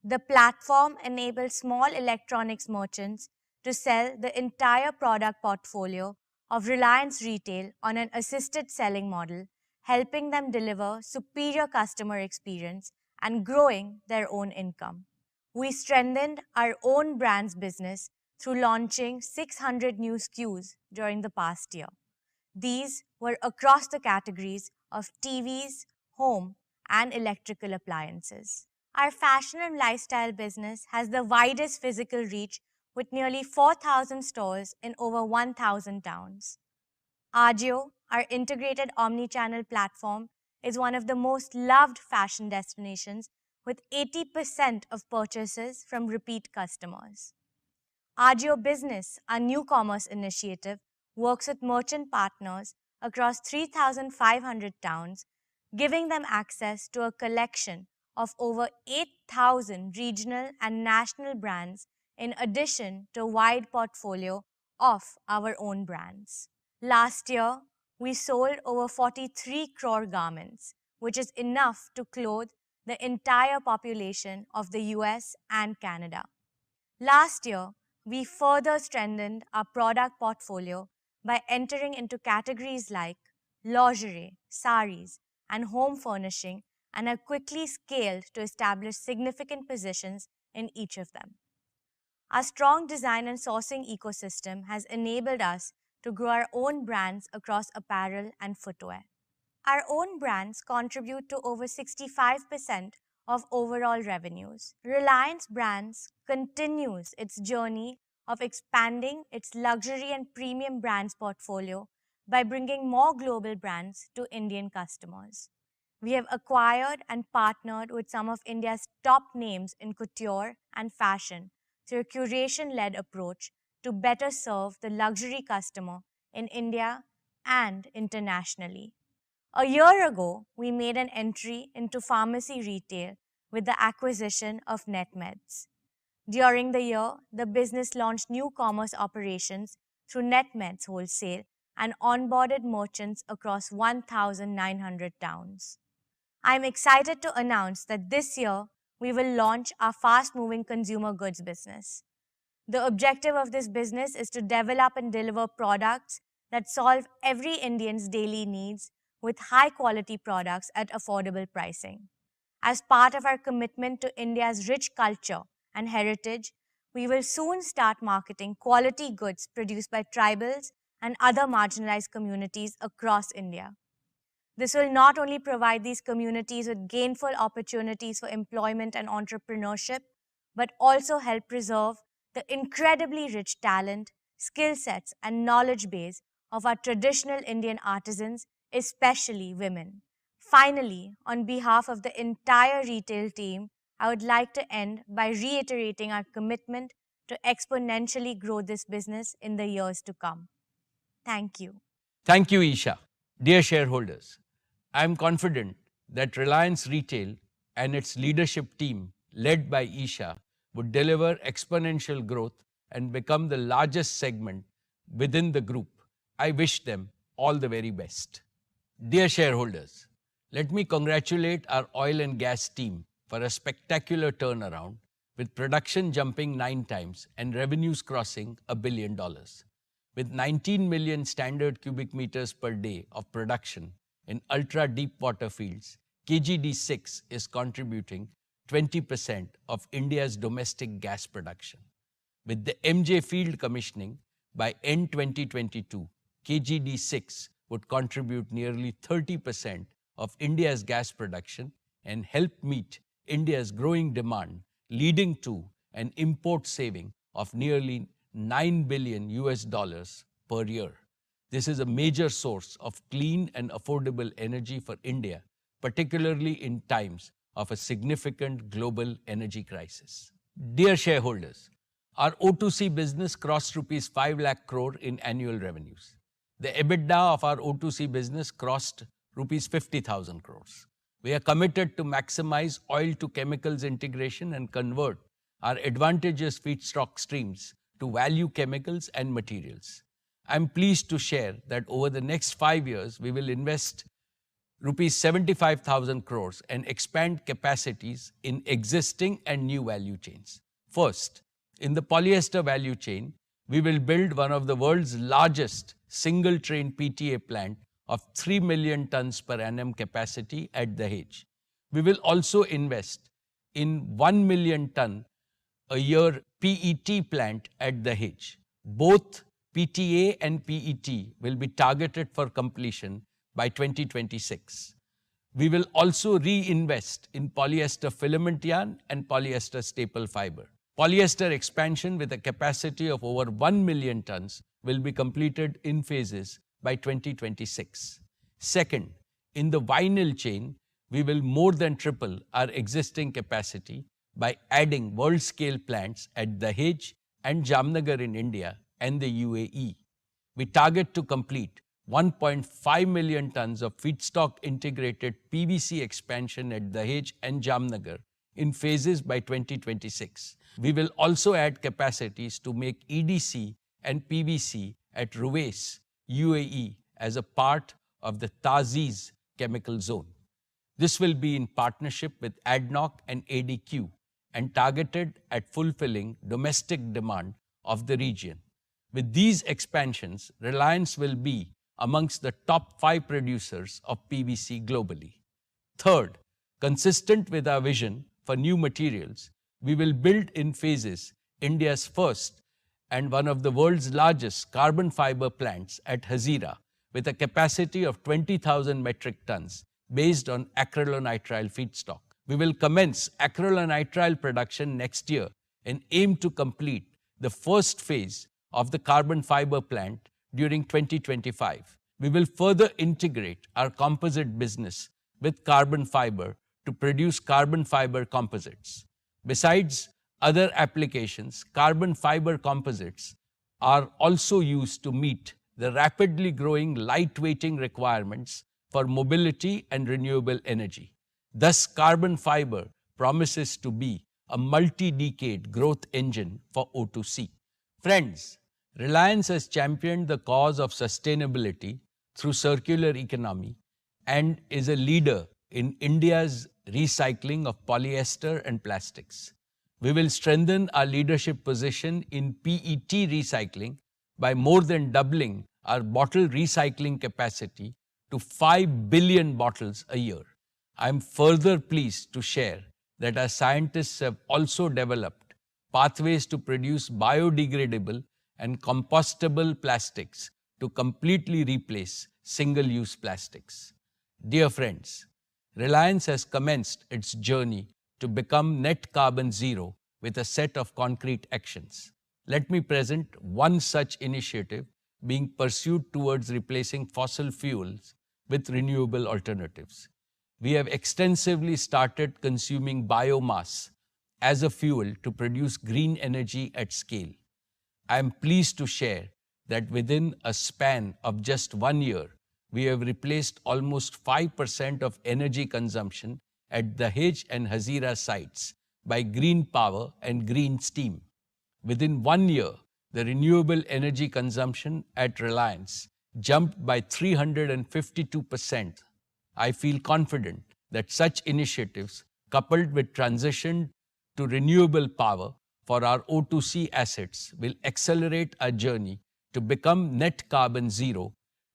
The platform enables small electronics merchants to sell the entire product portfolio of Reliance Retail on an assisted selling model, helping them deliver superior customer experience and growing their own income. We strengthened our own brands business through launching 600 new SKUs during the past year. These were across the categories of TVs, home, and electrical appliances. Our fashion and lifestyle business has the widest physical reach with nearly 4,000 stores in over 1,000 towns. Ajio, our integrated omni-channel platform, is one of the most loved fashion destinations with 80% of purchases from repeat customers. Ajio Business, our new commerce initiative, works with merchant partners across 3,500 towns, giving them access to a collection of over 8,000 regional and national brands in addition to a wide portfolio of our own brands. Last year, we sold over 43 crore garments, which is enough to clothe the entire population of the US and Canada. Last year, we further strengthened our product portfolio by entering into categories like lingerie, saris, and home furnishing, and have quickly scaled to establish significant positions in each of them. Our strong design and sourcing ecosystem has enabled us to grow our own brands across apparel and footwear. Our own brands contribute to over 65% of overall revenues. Reliance Brands continues its journey of expanding its luxury and premium brands portfolio by bringing more global brands to Indian customers. We have acquired and partnered with some of India's top names in couture and fashion through a curation-led approach to better serve the luxury customer in India and internationally. A year ago, we made an entry into pharmacy retail with the acquisition of NetMeds. During the year, the business launched new commerce operations through NetMeds Wholesale and onboarded merchants across 1,900 towns. I'm excited to announce that this year we will launch our fast-moving consumer goods business. The objective of this business is to develop and deliver products that solve every Indian's daily needs with high-quality products at affordable pricing. As part of our commitment to India's rich culture and heritage, we will soon start marketing quality goods produced by tribals and other marginalized communities across India. This will not only provide these communities with gainful opportunities for employment and entrepreneurship, but also help preserve the incredibly rich talent, skill sets, and knowledge base of our traditional Indian artisans, especially women. Finally, on behalf of the entire retail team, I would like to end by reiterating our commitment to exponentially grow this business in the years to come. Thank you. Thank you, Isha. Dear shareholders, I am confident that Reliance Retail and its leadership team, led by Isha, would deliver exponential growth and become the largest segment within the group. I wish them all the very best. Dear shareholders, let me congratulate our oil and gas team for a spectacular turnaround, with production jumping 9 times and revenues crossing $1 billion. With 19 million standard cubic meters per day of production in ultra-deep water fields, KGD6 is contributing 20% of India's domestic gas production. With the MJ field commissioning, by end 2022, KGD6 would contribute nearly 30% of India's gas production and help meet India's growing demand, leading to an import saving of nearly $9 billion per year. This is a major source of clean and affordable energy for India, particularly in times of a significant global energy crisis. Dear shareholders, our O2C business crossed rupees 5 lakh crore in annual revenues. The EBITDA of our O2C business crossed rupees 50,000 crores. We are committed to maximize oil to chemicals integration and convert our advantageous feedstock streams to value chemicals and materials. I am pleased to share that over the next 5 years, we will invest rupees 75,000 crores and expand capacities in existing and new value chains. First, in the polyester value chain, we will build one of the world's largest single-train PTA plant of 3 million tons per annum capacity at Dahej. We will also invest in 1 million ton a year PET plant at Dahej. Both PTA and PET will be targeted for completion by 2026. We will also reinvest in polyester filament yarn and polyester staple fiber. Polyester expansion with a capacity of over 1 million tons will be completed in phases by 2026. Second, in the vinyl chain, we will more than triple our existing capacity by adding world-scale plants at Dahej and Jamnagar in India and the UAE. We target to complete 1.5 million tons of feedstock integrated PVC expansion at Dahej and Jamnagar in phases by 2026. We will also add capacities to make EDC and PVC at Ruwais, UAE, as a part of the Taziz chemical zone. This will be in partnership with ADNOC and ADQ and targeted at fulfilling domestic demand of the region. With these expansions, Reliance will be amongst the top 5 producers of PVC globally. Third, consistent with our vision for new materials, we will build in phases India's first and one of the world's largest carbon fiber plants at Hazira with a capacity of 20,000 metric tons based on acrylonitrile feedstock. We will commence acrylonitrile production next year and aim to complete the first phase of the carbon fiber plant during 2025. We will further integrate our composite business with carbon fiber to produce carbon fiber composites. Besides other applications, carbon fiber composites are also used to meet the rapidly growing lightweighting requirements for mobility and renewable energy. Thus, carbon fiber promises to be a multi-decade growth engine for O2C. Friends, Reliance has championed the cause of sustainability through circular economy and is a leader in India's recycling of polyester and plastics. We will strengthen our leadership position in PET recycling by more than doubling our bottle recycling capacity to 5 billion bottles a year. I am further pleased to share that our scientists have also developed pathways to produce biodegradable and compostable plastics to completely replace single-use plastics. Dear friends, Reliance has commenced its journey to become net carbon zero with a set of concrete actions. Let me present one such initiative being pursued towards replacing fossil fuels with renewable alternatives. We have extensively started consuming biomass as a fuel to produce green energy at scale. I am pleased to share that within a span of just 1 year, we have replaced almost 5% of energy consumption at the Dahej and Hazira sites by green power and green steam. Within 1 year, the renewable energy consumption at Reliance jumped by 352%. I feel confident that such initiatives, coupled with transition to renewable power for our O2C assets, will accelerate our journey to become net carbon zero.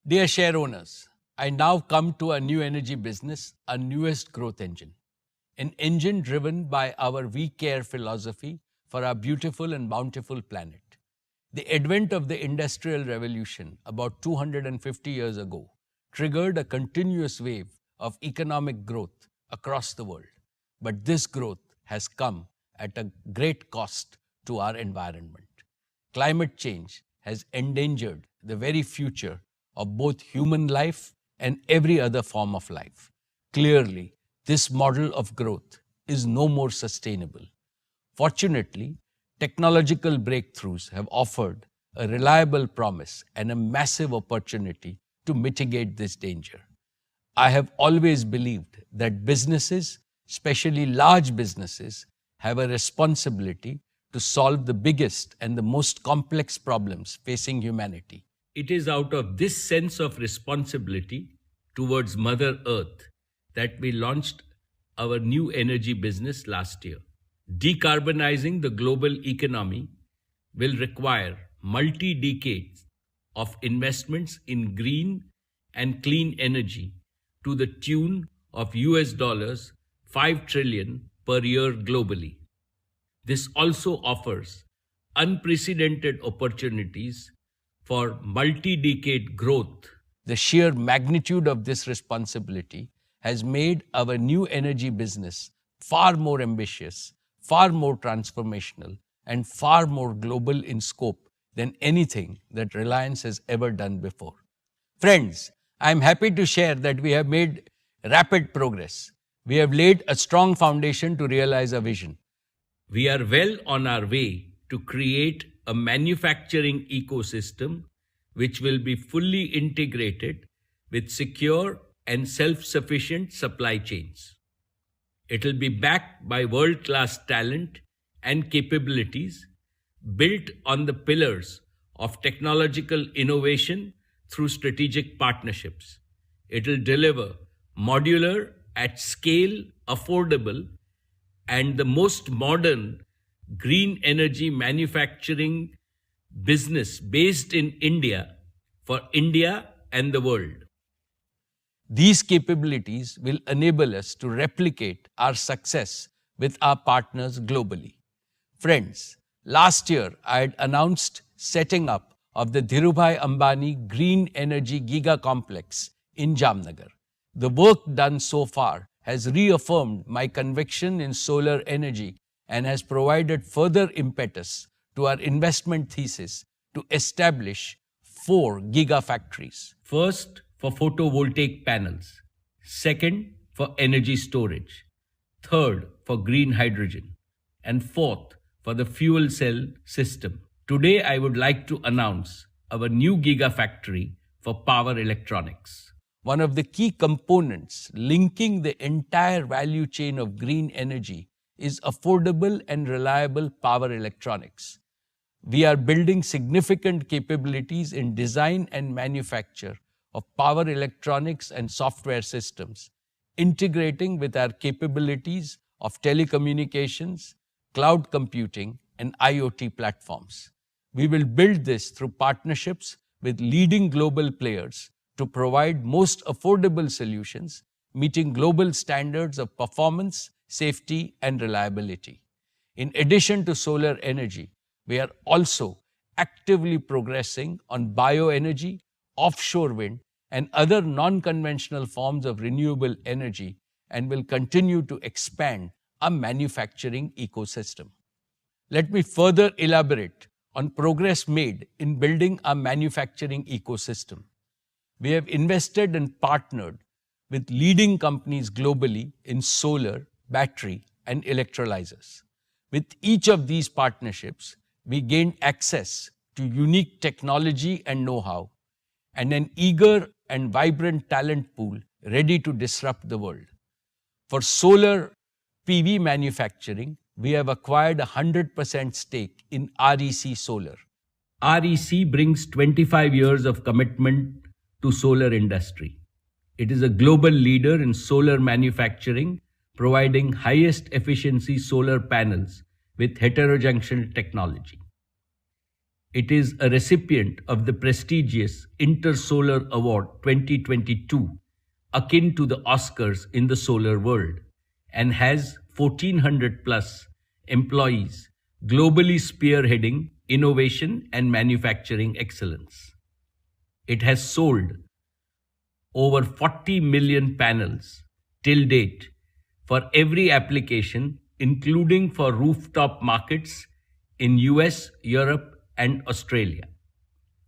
Dear share owners, I now come to our new energy business, our newest growth engine. An engine driven by our We Care philosophy for our beautiful and bountiful planet. The advent of the Industrial Revolution about 250 years ago triggered a continuous wave of economic growth across the world. But this growth has come at a great cost to our environment. Climate change has endangered the very future of both human life and every other form of life. Clearly, this model of growth is no more sustainable. Fortunately, technological breakthroughs have offered a reliable promise and a massive opportunity to mitigate this danger. I have always believed that businesses, especially large businesses, have a responsibility to solve the biggest and the most complex problems facing humanity. It is out of this sense of responsibility towards Mother Earth that we launched our new energy business last year. Decarbonizing the global economy will require multi-decades of investments in green and clean energy to the tune of $5 trillion per year globally. This also offers unprecedented opportunities for multi-decade growth. The sheer magnitude of this responsibility has made our new energy business far more ambitious, far more transformational, and far more global in scope than anything that Reliance has ever done before. Friends, I am happy to share that we have made rapid progress. We have laid a strong foundation to realize our vision. We are well on our way to create a manufacturing ecosystem which will be fully integrated with secure and self-sufficient supply chains. It will be backed by world-class talent and capabilities built on the pillars of technological innovation through strategic partnerships. It will deliver modular, at scale, affordable, and the most modern green energy manufacturing business based in India for India and the world. These capabilities will enable us to replicate our success with our partners globally. Friends, Last year, I had announced setting up of the Dhirubhai Ambani Green Energy Giga Complex in Jamnagar. The work done so far has reaffirmed my conviction in solar energy and has provided further impetus to our investment thesis to establish 4 gigafactories. First, for photovoltaic panels. Second, for energy storage. Third, for green hydrogen. And fourth, for the fuel cell system. Today, I would like to announce our new gigafactory for power electronics. One of the key components linking the entire value chain of green energy is affordable and reliable power electronics. We are building significant capabilities in design and manufacture of power electronics and software systems, integrating with our capabilities of telecommunications, cloud computing, and IoT platforms. We will build this through partnerships with leading global players to provide most affordable solutions, meeting global standards of performance, safety, and reliability. In addition to solar energy, we are also actively progressing on bioenergy, offshore wind, and other non-conventional forms of renewable energy, and will continue to expand our manufacturing ecosystem. Let me further elaborate on progress made in building our manufacturing ecosystem. We have invested and partnered with leading companies globally in solar, battery, and electrolyzers. With each of these partnerships, we gained access to unique technology and know-how, and an eager and vibrant talent pool ready to disrupt the world. For solar PV manufacturing, we have acquired a 100% stake in REC Solar. REC brings 25 years of commitment to solar industry. It is a global leader in solar manufacturing, providing highest efficiency solar panels with heterojunction technology. It is a recipient of the prestigious Intersolar Award 2022, akin to the Oscars in the solar world, and has 1,400 plus employees globally spearheading innovation and manufacturing excellence. It has sold over 40 million panels till date for every application, including for rooftop markets in US, Europe, and Australia.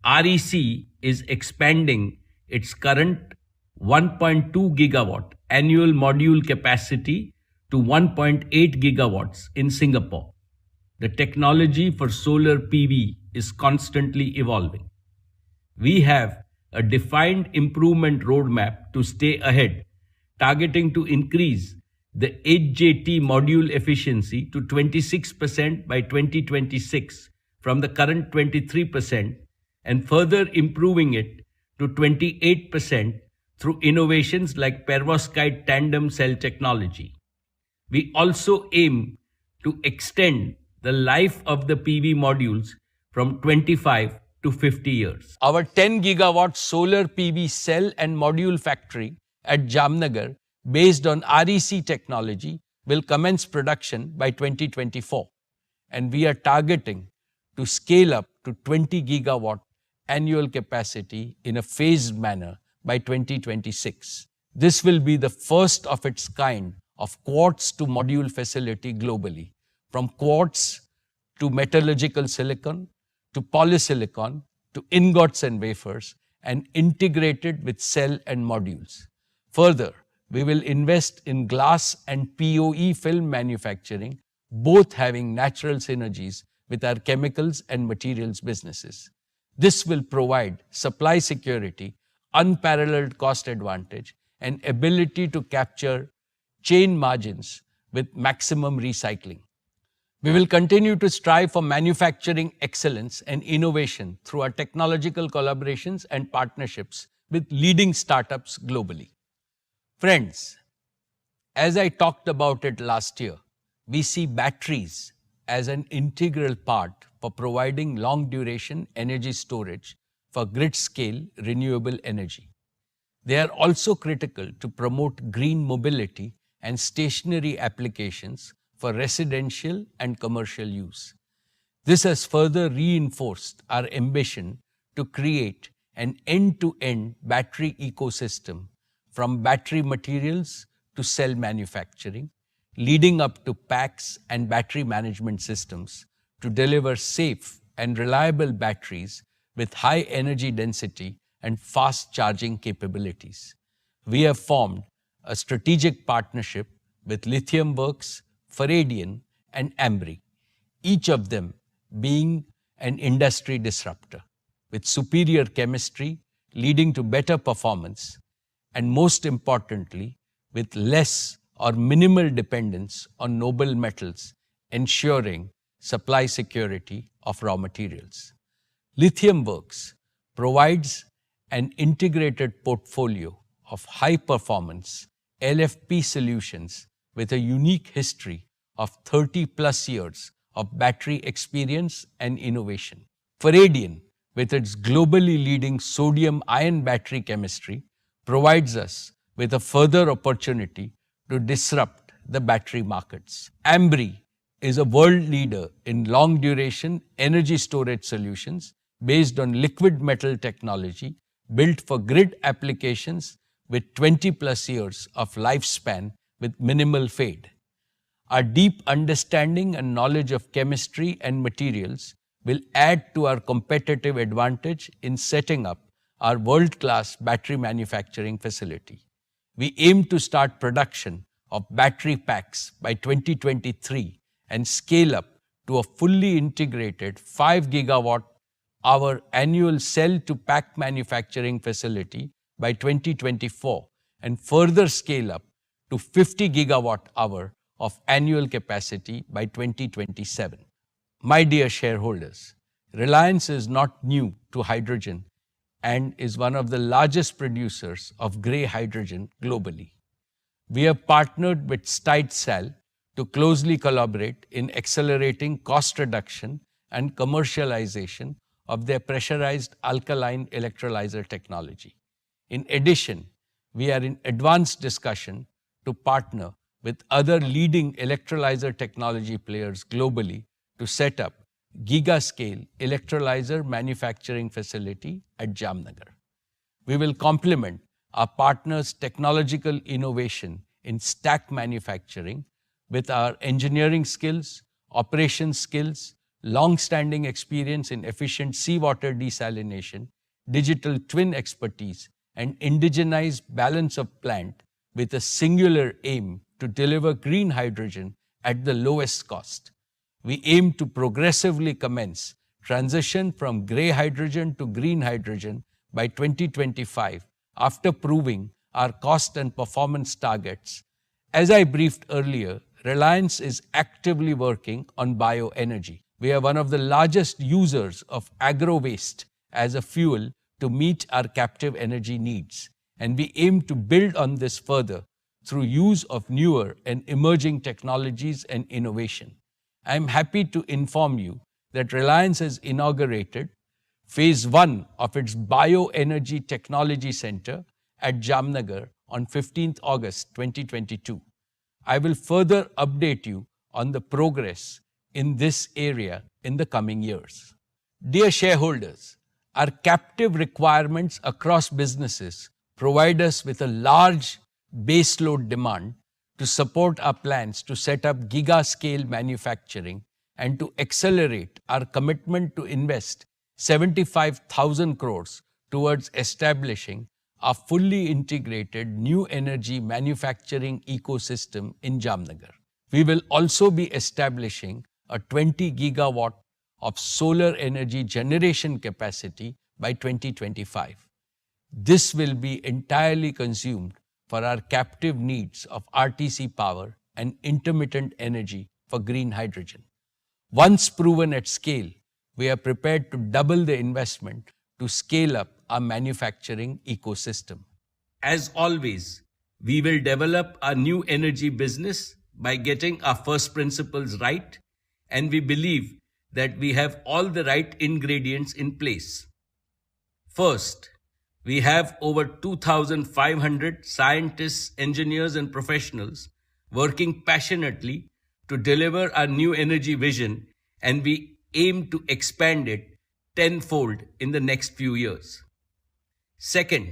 REC is expanding its current 1.2 gigawatt annual module capacity to 1.8 gigawatts in Singapore. The technology for solar PV is constantly evolving. We have a defined improvement roadmap to stay ahead, targeting to increase the HJT module efficiency to 26% by 2026 from the current 23% and further improving it to 28% through innovations like perovskite tandem cell technology. We also aim to extend the life of the PV modules from 25 to 50 years. Our 10 gigawatt solar PV cell and module factory at Jamnagar, based on REC technology, will commence production by 2024, and we are targeting to scale up to 20 gigawatt annual capacity in a phased manner by 2026. This will be the first of its kind of quartz to module facility globally, from quartz to metallurgical silicon, to polysilicon, to ingots and wafers, and integrated with cell and modules. Further, we will invest in glass and POE film manufacturing, both having natural synergies with our chemicals and materials businesses. This will provide supply security, unparalleled cost advantage, and ability to capture chain margins with maximum recycling. We will continue to strive for manufacturing excellence and innovation through our technological collaborations and partnerships with leading startups globally. Friends, as I talked about it last year, we see batteries as an integral part for providing long-duration energy storage for grid-scale renewable energy. They are also critical to promote green mobility and stationary applications for residential and commercial use. This has further reinforced our ambition to create an end-to-end battery ecosystem from battery materials to cell manufacturing, leading up to packs and battery management systems to deliver safe and reliable batteries with high energy density and fast charging capabilities. We have formed a strategic partnership with Lithium Works, Faradion, and Ambri, each of them being an industry disruptor with superior chemistry leading to better performance, and most importantly, with less or minimal dependence on noble metals, ensuring supply security of raw materials. Lithium Works provides an integrated portfolio of high-performance LFP solutions with a unique history of 30+ years of battery experience and innovation. Faradion, with its globally leading sodium-ion battery chemistry, provides us with a further opportunity to disrupt the battery markets. Ambri is a world leader in long-duration energy storage solutions based on liquid metal technology built for grid applications with 20+ years of lifespan with minimal fade. Our deep understanding and knowledge of chemistry and materials will add to our competitive advantage in setting up our world-class battery manufacturing facility. We aim to start production of battery packs by 2023 and scale up to a fully integrated 5 gigawatt-hour annual cell-to-pack manufacturing facility by 2024 and further scale up to 50 gigawatt-hour of annual capacity by 2027. My dear shareholders, Reliance is not new to hydrogen and is one of the largest producers of grey hydrogen globally. We have partnered with Stydsal to closely collaborate in accelerating cost reduction and commercialization of their pressurized alkaline electrolyzer technology. In addition, we are in advanced discussion to partner with other leading electrolyzer technology players globally to set up giga-scale electrolyzer manufacturing facility at Jamnagar. We will complement our partners' technological innovation in stack manufacturing with our engineering skills, operations skills, long-standing experience in efficient seawater desalination, digital twin expertise, and indigenized balance of plant with a singular aim to deliver green hydrogen at the lowest cost. We aim to progressively commence transition from grey hydrogen to green hydrogen by 2025 after proving our cost and performance targets. As I briefed earlier, Reliance is actively working on bioenergy. We are one of the largest users of agro-waste as a fuel to meet our captive energy needs, and we aim to build on this further through use of newer and emerging technologies and innovation. I am happy to inform you that Reliance has inaugurated Phase 1 of its Bioenergy Technology Center at Jamnagar on 15th August 2022. I will further update you on the progress in this area in the coming years. Dear shareholders, our captive requirements across businesses provide us with a large baseload demand to support our plans to set up giga-scale manufacturing and to accelerate our commitment to invest 75,000 crores towards establishing a fully integrated new energy manufacturing ecosystem in Jamnagar. We will also be establishing a 20 gigawatt of solar energy generation capacity by 2025. This will be entirely consumed for our captive needs of RTC power and intermittent energy for green hydrogen. Once proven at scale, we are prepared to double the investment to scale up our manufacturing ecosystem. As always, we will develop our new energy business by getting our first principles right, and we believe that we have all the right ingredients in place. First, we have over 2,500 scientists, engineers, and professionals working passionately to deliver our new energy vision, and we aim to expand it tenfold in the next few years. Second,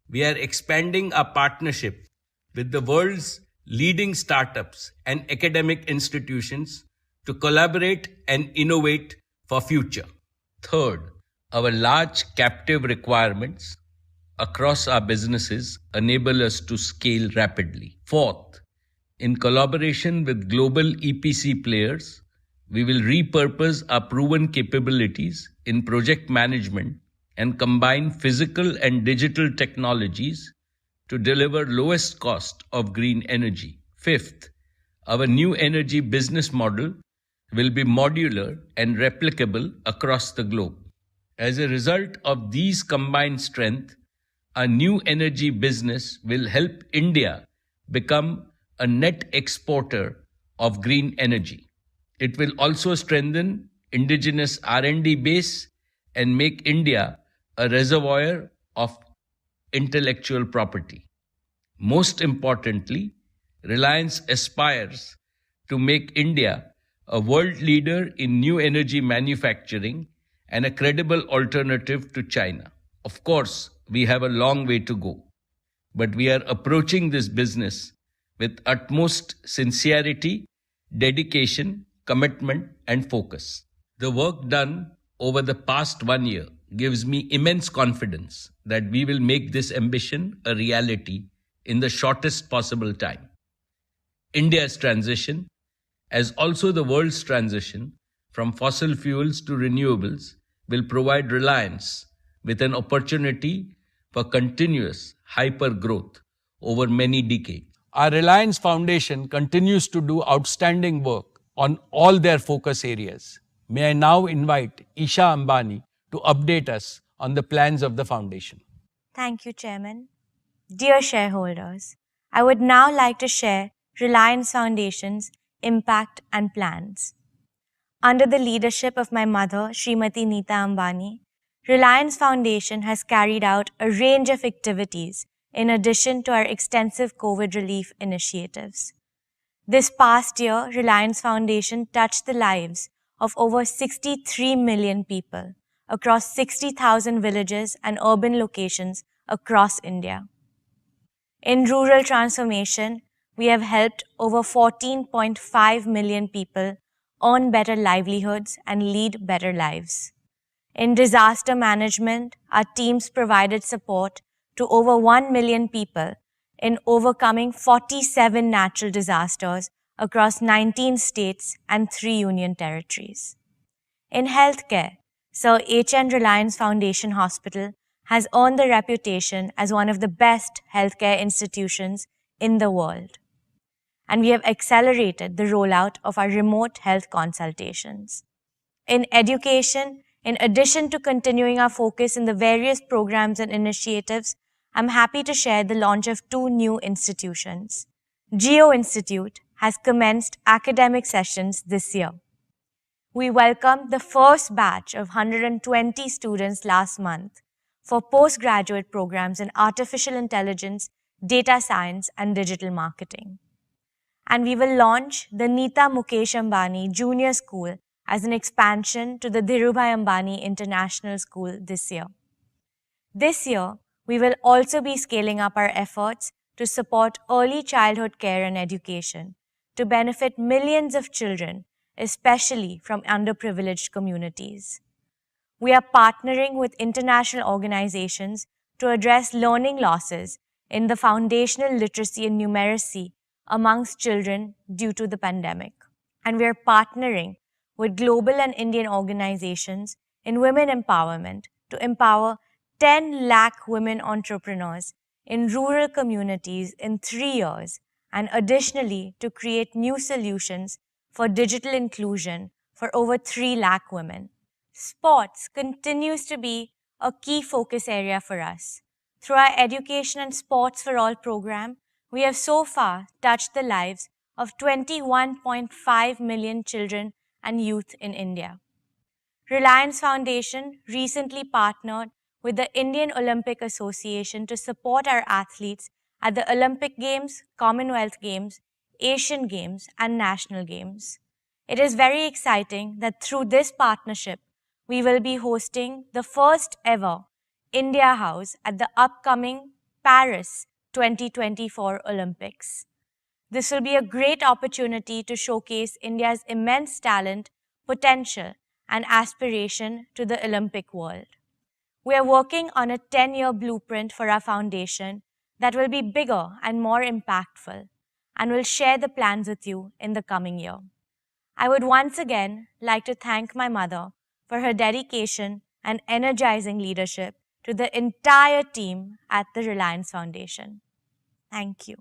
we are expanding our partnership with the world's leading startups and academic institutions to collaborate and innovate for future. Third, our large captive requirements across our businesses enable us to scale rapidly. Fourth, in collaboration with global EPC players, we will repurpose our proven capabilities in project management and combine physical and digital technologies to deliver lowest cost of green energy. Fifth, our new energy business model will be modular and replicable across the globe. As a result of these combined strengths, our new energy business will help India become a net exporter of green energy. It will also strengthen indigenous R&D base and make India a reservoir of intellectual property. Most importantly, Reliance aspires to make India a world leader in new energy manufacturing and a credible alternative to China. Of course, we have a long way to go, but we are approaching this business with utmost sincerity, dedication, commitment, and focus. The work done over the past 1 year gives me immense confidence that we will make this ambition a reality in the shortest possible time. India's transition, as also the world's transition from fossil fuels to renewables, will provide Reliance with an opportunity for continuous hyper growth over many decades. Our Reliance Foundation continues to do outstanding work on all their focus areas. May I now invite Isha Ambani to update us on the plans of the foundation. Thank you, Chairman. Dear shareholders, I would now like to share Reliance Foundation's impact and plans. Under the leadership of my mother, Srimati Neeta Ambani, Reliance Foundation has carried out a range of activities in addition to our extensive COVID relief initiatives. This past year, Reliance Foundation touched the lives of over 63 million people across 60,000 villages and urban locations across India. In rural transformation, we have helped over 14.5 million people earn better livelihoods and lead better lives. In disaster management, our teams provided support to over 1 million people in overcoming 47 natural disasters across 19 states and 3 union territories. In healthcare, Sir H.N. Reliance Foundation Hospital has earned the reputation as one of the best healthcare institutions in the world. And we have accelerated the rollout of our remote health consultations. In education, in addition to continuing our focus in the various programs and initiatives, I'm happy to share the launch of 2 new institutions. Geo Institute has commenced academic sessions this year. We welcomed the first batch of 120 students last month for postgraduate programs in artificial intelligence, data science, and digital marketing. And we will launch the Neeta Mukesh Ambani Junior School as an expansion to the Dhirubhai Ambani International School this year. This year, we will also be scaling up our efforts to support early childhood care and education to benefit millions of children, especially from underprivileged communities. We are partnering with international organizations to address learning losses in the foundational literacy and numeracy amongst children due to the pandemic. And we are partnering with global and Indian organizations in women empowerment to empower 10 lakh women entrepreneurs in rural communities in 3 years, and additionally to create new solutions for digital inclusion for over 3 lakh women. Sports continues to be a key focus area for us. Through our Education and Sports for All program, we have so far touched the lives of 21.5 million children and youth in India. Reliance Foundation recently partnered with the Indian Olympic Association to support our athletes at the Olympic Games, Commonwealth Games, Asian Games, and National Games. It is very exciting that through this partnership, we will be hosting the first ever India House at the upcoming Paris 2024 Olympics. This will be a great opportunity to showcase India's immense talent, potential, and aspiration to the Olympic world. We are working on a 10-year blueprint for our foundation that will be bigger and more impactful, and will share the plans with you in the coming year. I would once again like to thank my mother for her dedication and energizing leadership to the entire team at the Reliance Foundation. Thank you.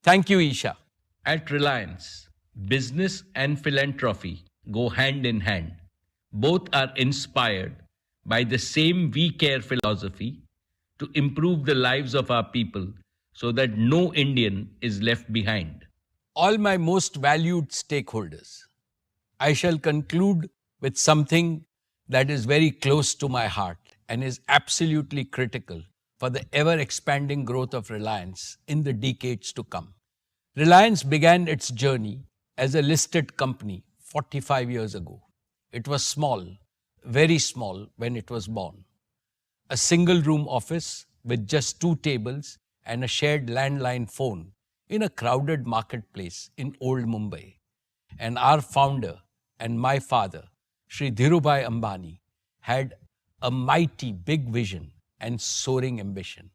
Thank you, Isha. At Reliance, business and philanthropy go hand in hand. Both are inspired by the same We Care philosophy to improve the lives of our people so that no Indian is left behind. All my most valued stakeholders, I shall conclude with something that is very close to my heart and is absolutely critical for the ever-expanding growth of Reliance in the decades to come. Reliance began its journey as a listed company 45 years ago. It was small, very small when it was born. A single-room office with just 2 tables and a shared landline phone in a crowded marketplace in old Mumbai. And our founder and my father, Shri Dhirubhai Ambani, had a mighty big vision and soaring ambition.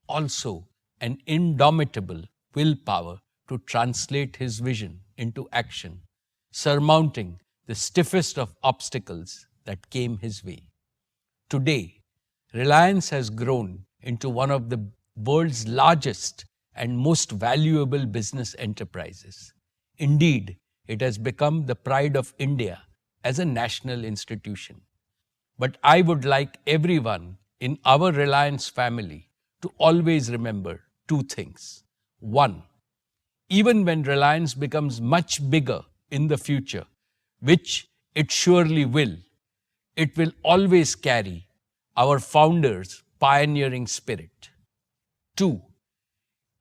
Also, an indomitable willpower to translate his vision into action, surmounting the stiffest of obstacles that came his way. Today, Reliance has grown into one of the world's largest and most valuable business enterprises. Indeed, it has become the pride of India as a national institution. But I would like everyone in our Reliance family to always remember 2 things. 1, even when Reliance becomes much bigger in the future, which it surely will, it will always carry our founders' pioneering spirit. 2,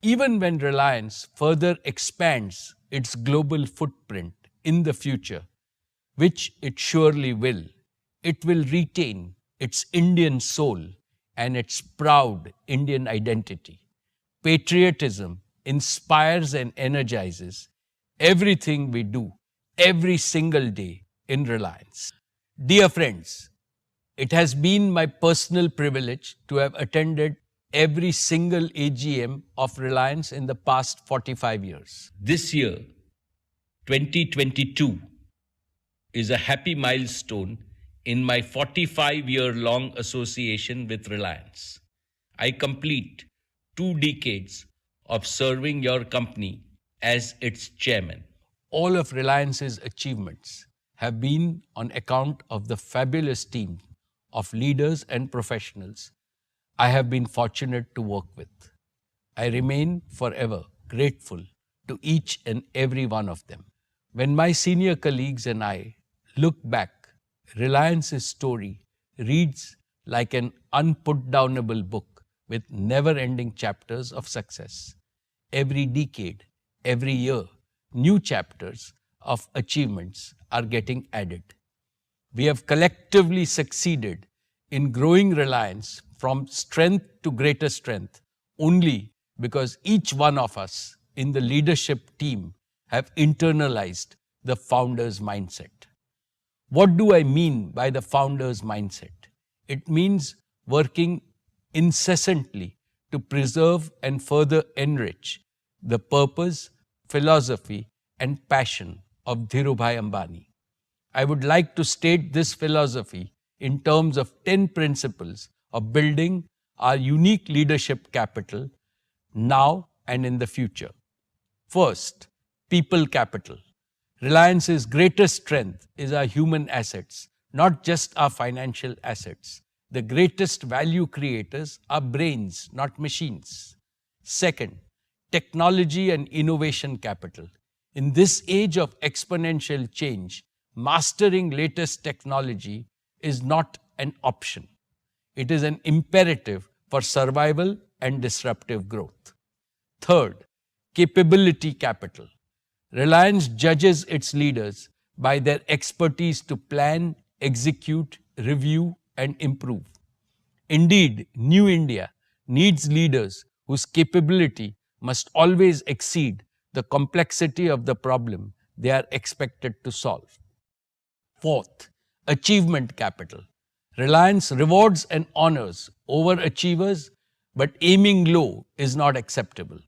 even when Reliance further expands its global footprint in the future, which it surely will, it will retain its Indian soul and its proud Indian identity. Patriotism inspires and energizes everything we do every single day in Reliance. Dear friends, it has been my personal privilege to have attended every single AGM of Reliance in the past 45 years. This year, 2022, is a happy milestone in my 45-year-long association with Reliance. I complete 2 decades of serving your company as its chairman. All of Reliance's achievements have been on account of the fabulous team of leaders and professionals I have been fortunate to work with. I remain forever grateful to each and every one of them. When my senior colleagues and I look back, Reliance's story reads like an unputdownable book with never-ending chapters of success. Every decade, every year, new chapters of achievements are getting added. We have collectively succeeded in growing Reliance from strength to greater strength only because each one of us in the leadership team have internalized the founder's mindset. What do I mean by the founder's mindset? It means working incessantly to preserve and further enrich the purpose, philosophy, and passion of Dhirubhai Ambani. I would like to state this philosophy in terms of 10 principles of building our unique leadership capital now and in the future. First, people capital. Reliance's greatest strength is our human assets, not just our financial assets. The greatest value creators are brains, not machines. Second, technology and innovation capital. In this age of exponential change, mastering latest technology is not an option. It is an imperative for survival and disruptive growth. Third, capability capital. Reliance judges its leaders by their expertise to plan, execute, review, and improve. Indeed, New India needs leaders whose capability must always exceed the complexity of the problem they are expected to solve. Fourth, achievement capital. Reliance rewards and honors overachievers, but aiming low is not acceptable.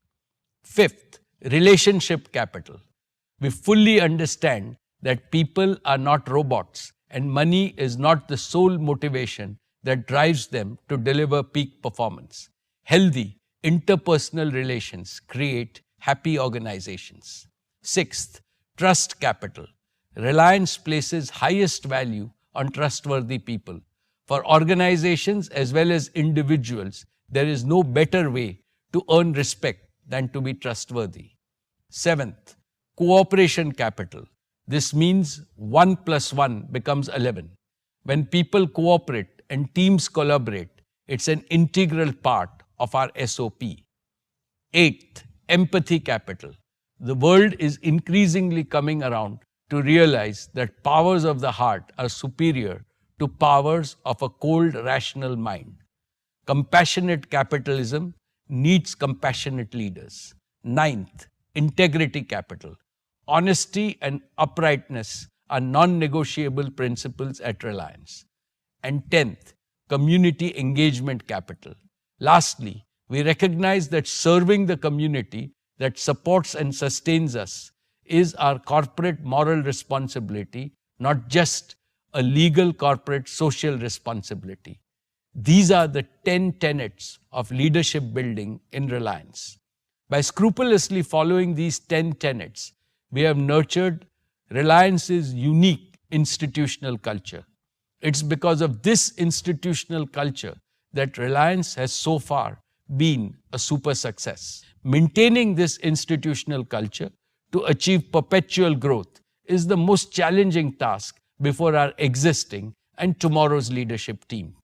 Fifth, relationship capital. We fully understand that people are not robots and money is not the sole motivation that drives them to deliver peak performance. Healthy interpersonal relations create happy organizations. Sixth, trust capital. Reliance places highest value on trustworthy people. For organizations as well as individuals, there is no better way to earn respect than to be trustworthy. Seventh, cooperation capital. This means 1 + 1 becomes 11. When people cooperate and teams collaborate, it's an integral part of our SOP. Eighth, empathy capital. The world is increasingly coming around to realize that powers of the heart are superior to powers of a cold, rational mind. Compassionate capitalism needs compassionate leaders. Ninth, integrity capital. Honesty and uprightness are non-negotiable principles at Reliance. And 10th, community engagement capital. Lastly, we recognize that serving the community that supports and sustains us is our corporate moral responsibility, not just a legal corporate social responsibility. These are the 10 tenets of leadership building in Reliance. By scrupulously following these 10 tenets, we have nurtured Reliance's unique institutional culture. It's because of this institutional culture that Reliance has so far been a super success. Maintaining this institutional culture to achieve perpetual growth is the most challenging task before our existing and tomorrow's leadership team.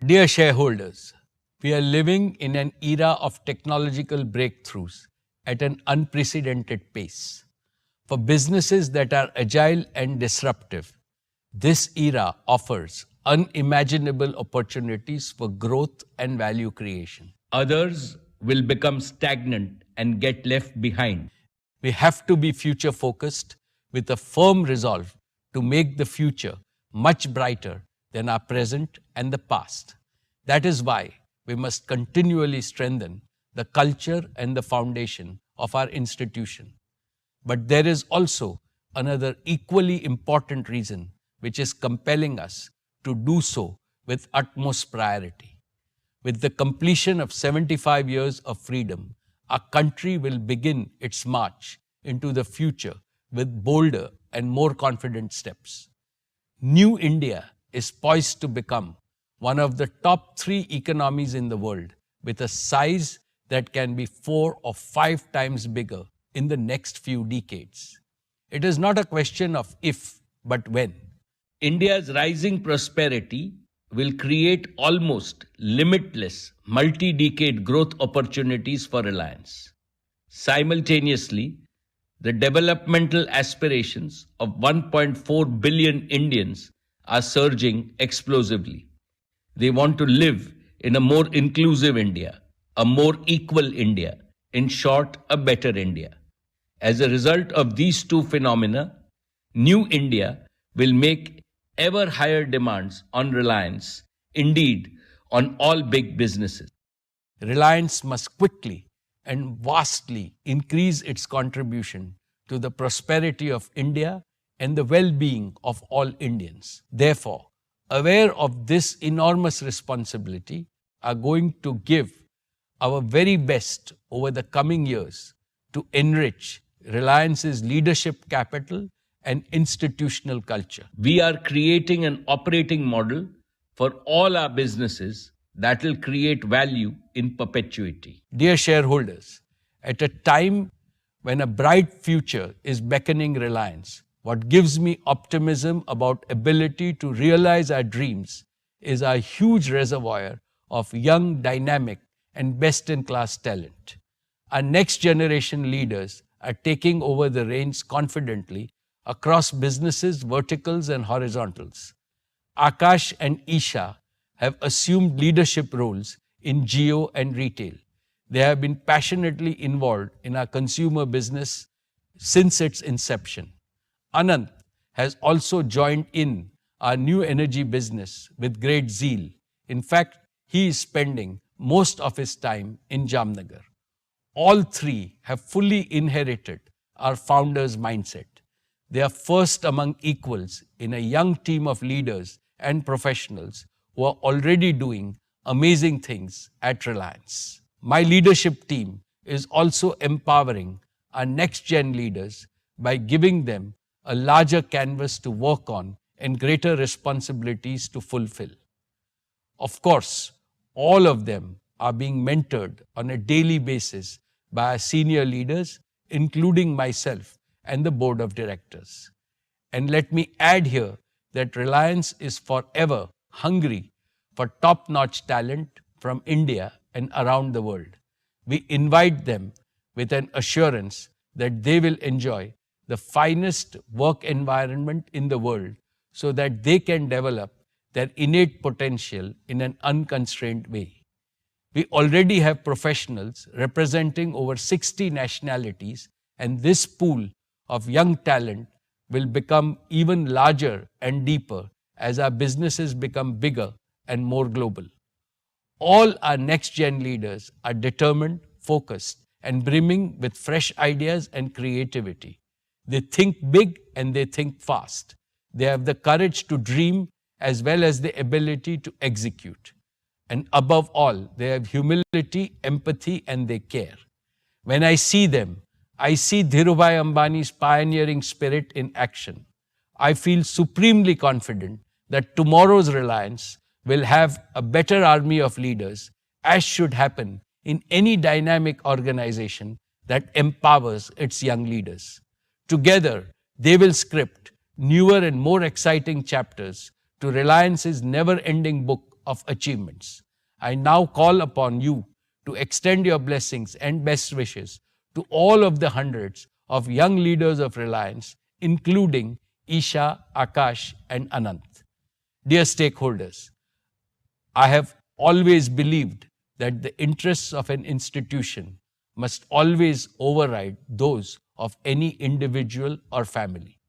Dear shareholders, we are living in an era of technological breakthroughs at an unprecedented pace. For businesses that are agile and disruptive, this era offers unimaginable opportunities for growth and value creation. Others will become stagnant and get left behind. We have to be future-focused with a firm resolve to make the future much brighter than our present and the past. That is why we must continually strengthen the culture and the foundation of our institution. But there is also another equally important reason which is compelling us to do so with utmost priority. With the completion of 75 years of freedom, our country will begin its march into the future with bolder and more confident steps. New India is poised to become one of the top 3 economies in the world with a size that can be 4 or 5 times bigger in the next few decades. It is not a question of if, but when. India's rising prosperity will create almost limitless multi-decade growth opportunities for Reliance. Simultaneously, the developmental aspirations of 1.4 billion Indians are surging explosively. They want to live in a more inclusive India, a more equal India, in short, a better India. As a result of these two phenomena, New India will make ever higher demands on Reliance, indeed on all big businesses. Reliance must quickly and vastly increase its contribution to the prosperity of India and the well-being of all Indians. Therefore, aware of this enormous responsibility, are going to give our very best over the coming years to enrich Reliance's leadership capital and institutional culture. We are creating an operating model for all our businesses that will create value in perpetuity. Dear shareholders, at a time when a bright future is beckoning Reliance, what gives me optimism about ability to realize our dreams is our huge reservoir of young, dynamic, and best-in-class talent. Our next generation leaders are taking over the reins confidently across businesses, verticals and horizontals. Akash and Isha have assumed leadership roles in Jio and retail. They have been passionately involved in our consumer business since its inception. Anant has also joined in our new energy business with great zeal. In fact, he is spending most of his time in Jamnagar. All three have fully inherited our founder's mindset. They are first among equals in a young team of leaders and professionals who are already doing amazing things at Reliance. My leadership team is also empowering our next-gen leaders by giving them a larger canvas to work on and greater responsibilities to fulfill. Of course, all of them are being mentored on a daily basis by our senior leaders, including myself and the board of directors. And let me add here that Reliance is forever hungry for top-notch talent from India and around the world. We invite them with an assurance that they will enjoy the finest work environment in the world so that they can develop their innate potential in an unconstrained way. We already have professionals representing over 60 nationalities, and this pool of young talent will become even larger and deeper as our businesses become bigger and more global. All our next-gen leaders are determined, focused, and brimming with fresh ideas and creativity. They think big and they think fast. They have the courage to dream as well as the ability to execute. And above all, they have humility, empathy, and they care. When I see them, I see Dhirubhai Ambani's pioneering spirit in action. I feel supremely confident that tomorrow's Reliance will have a better army of leaders, as should happen in any dynamic organization that empowers its young leaders. Together, they will script newer and more exciting chapters to Reliance's never-ending book of achievements. I now call upon you to extend your blessings and best wishes to all of the hundreds of young leaders of Reliance, including Isha, Akash, and Anant. Dear stakeholders, I have always believed that the interests of an institution must always override those of any individual or family.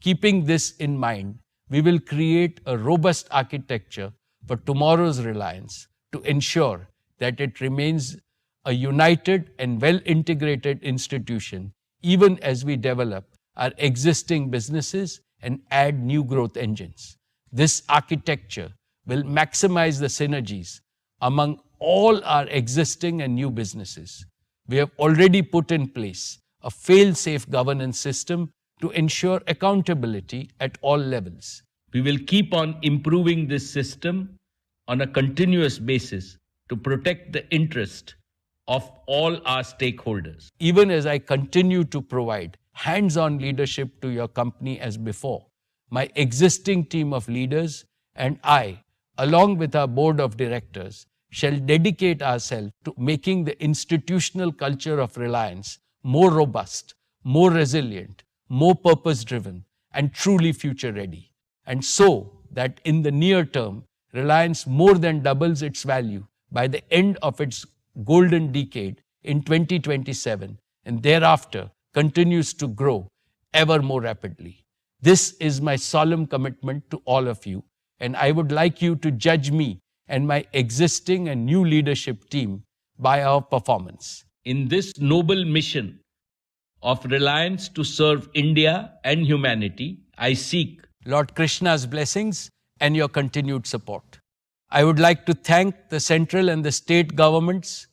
Keeping this in mind, we will create a robust architecture for tomorrow's Reliance to ensure that it remains a united and well-integrated institution even as we develop our existing businesses and add new growth engines. This architecture will maximize the synergies among all our existing and new businesses. We have already put in place a fail-safe governance system to ensure accountability at all levels. We will keep on improving this system on a continuous basis to protect the interest of all our stakeholders. Even as I continue to provide hands-on leadership to your company as before, my existing team of leaders and I, along with our board of directors, shall dedicate ourselves to making the institutional culture of Reliance more robust, more resilient, more purpose-driven, and truly future-ready. And so that in the near term, Reliance more than doubles its value by the end of its golden decade in 2027 and thereafter continues to grow ever more rapidly. This is my solemn commitment to all of you, and I would like you to judge me and my existing and new leadership team by our performance. In this noble mission of Reliance to serve India and humanity, I seek Lord Krishna's blessings and your continued support. I would like to thank the central and the state governments,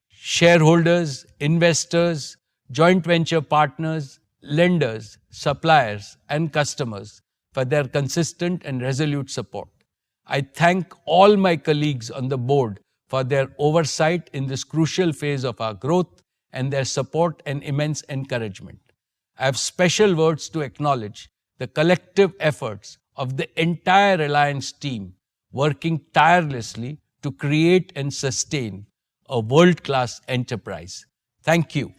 shareholders, investors, joint venture partners, lenders, suppliers, and customers for their consistent and resolute support. I thank all my colleagues on the board for their oversight in this crucial phase of our growth and their support and immense encouragement. I have special words to acknowledge the collective efforts of the entire Reliance team working tirelessly to create and sustain a world-class enterprise. Thank you.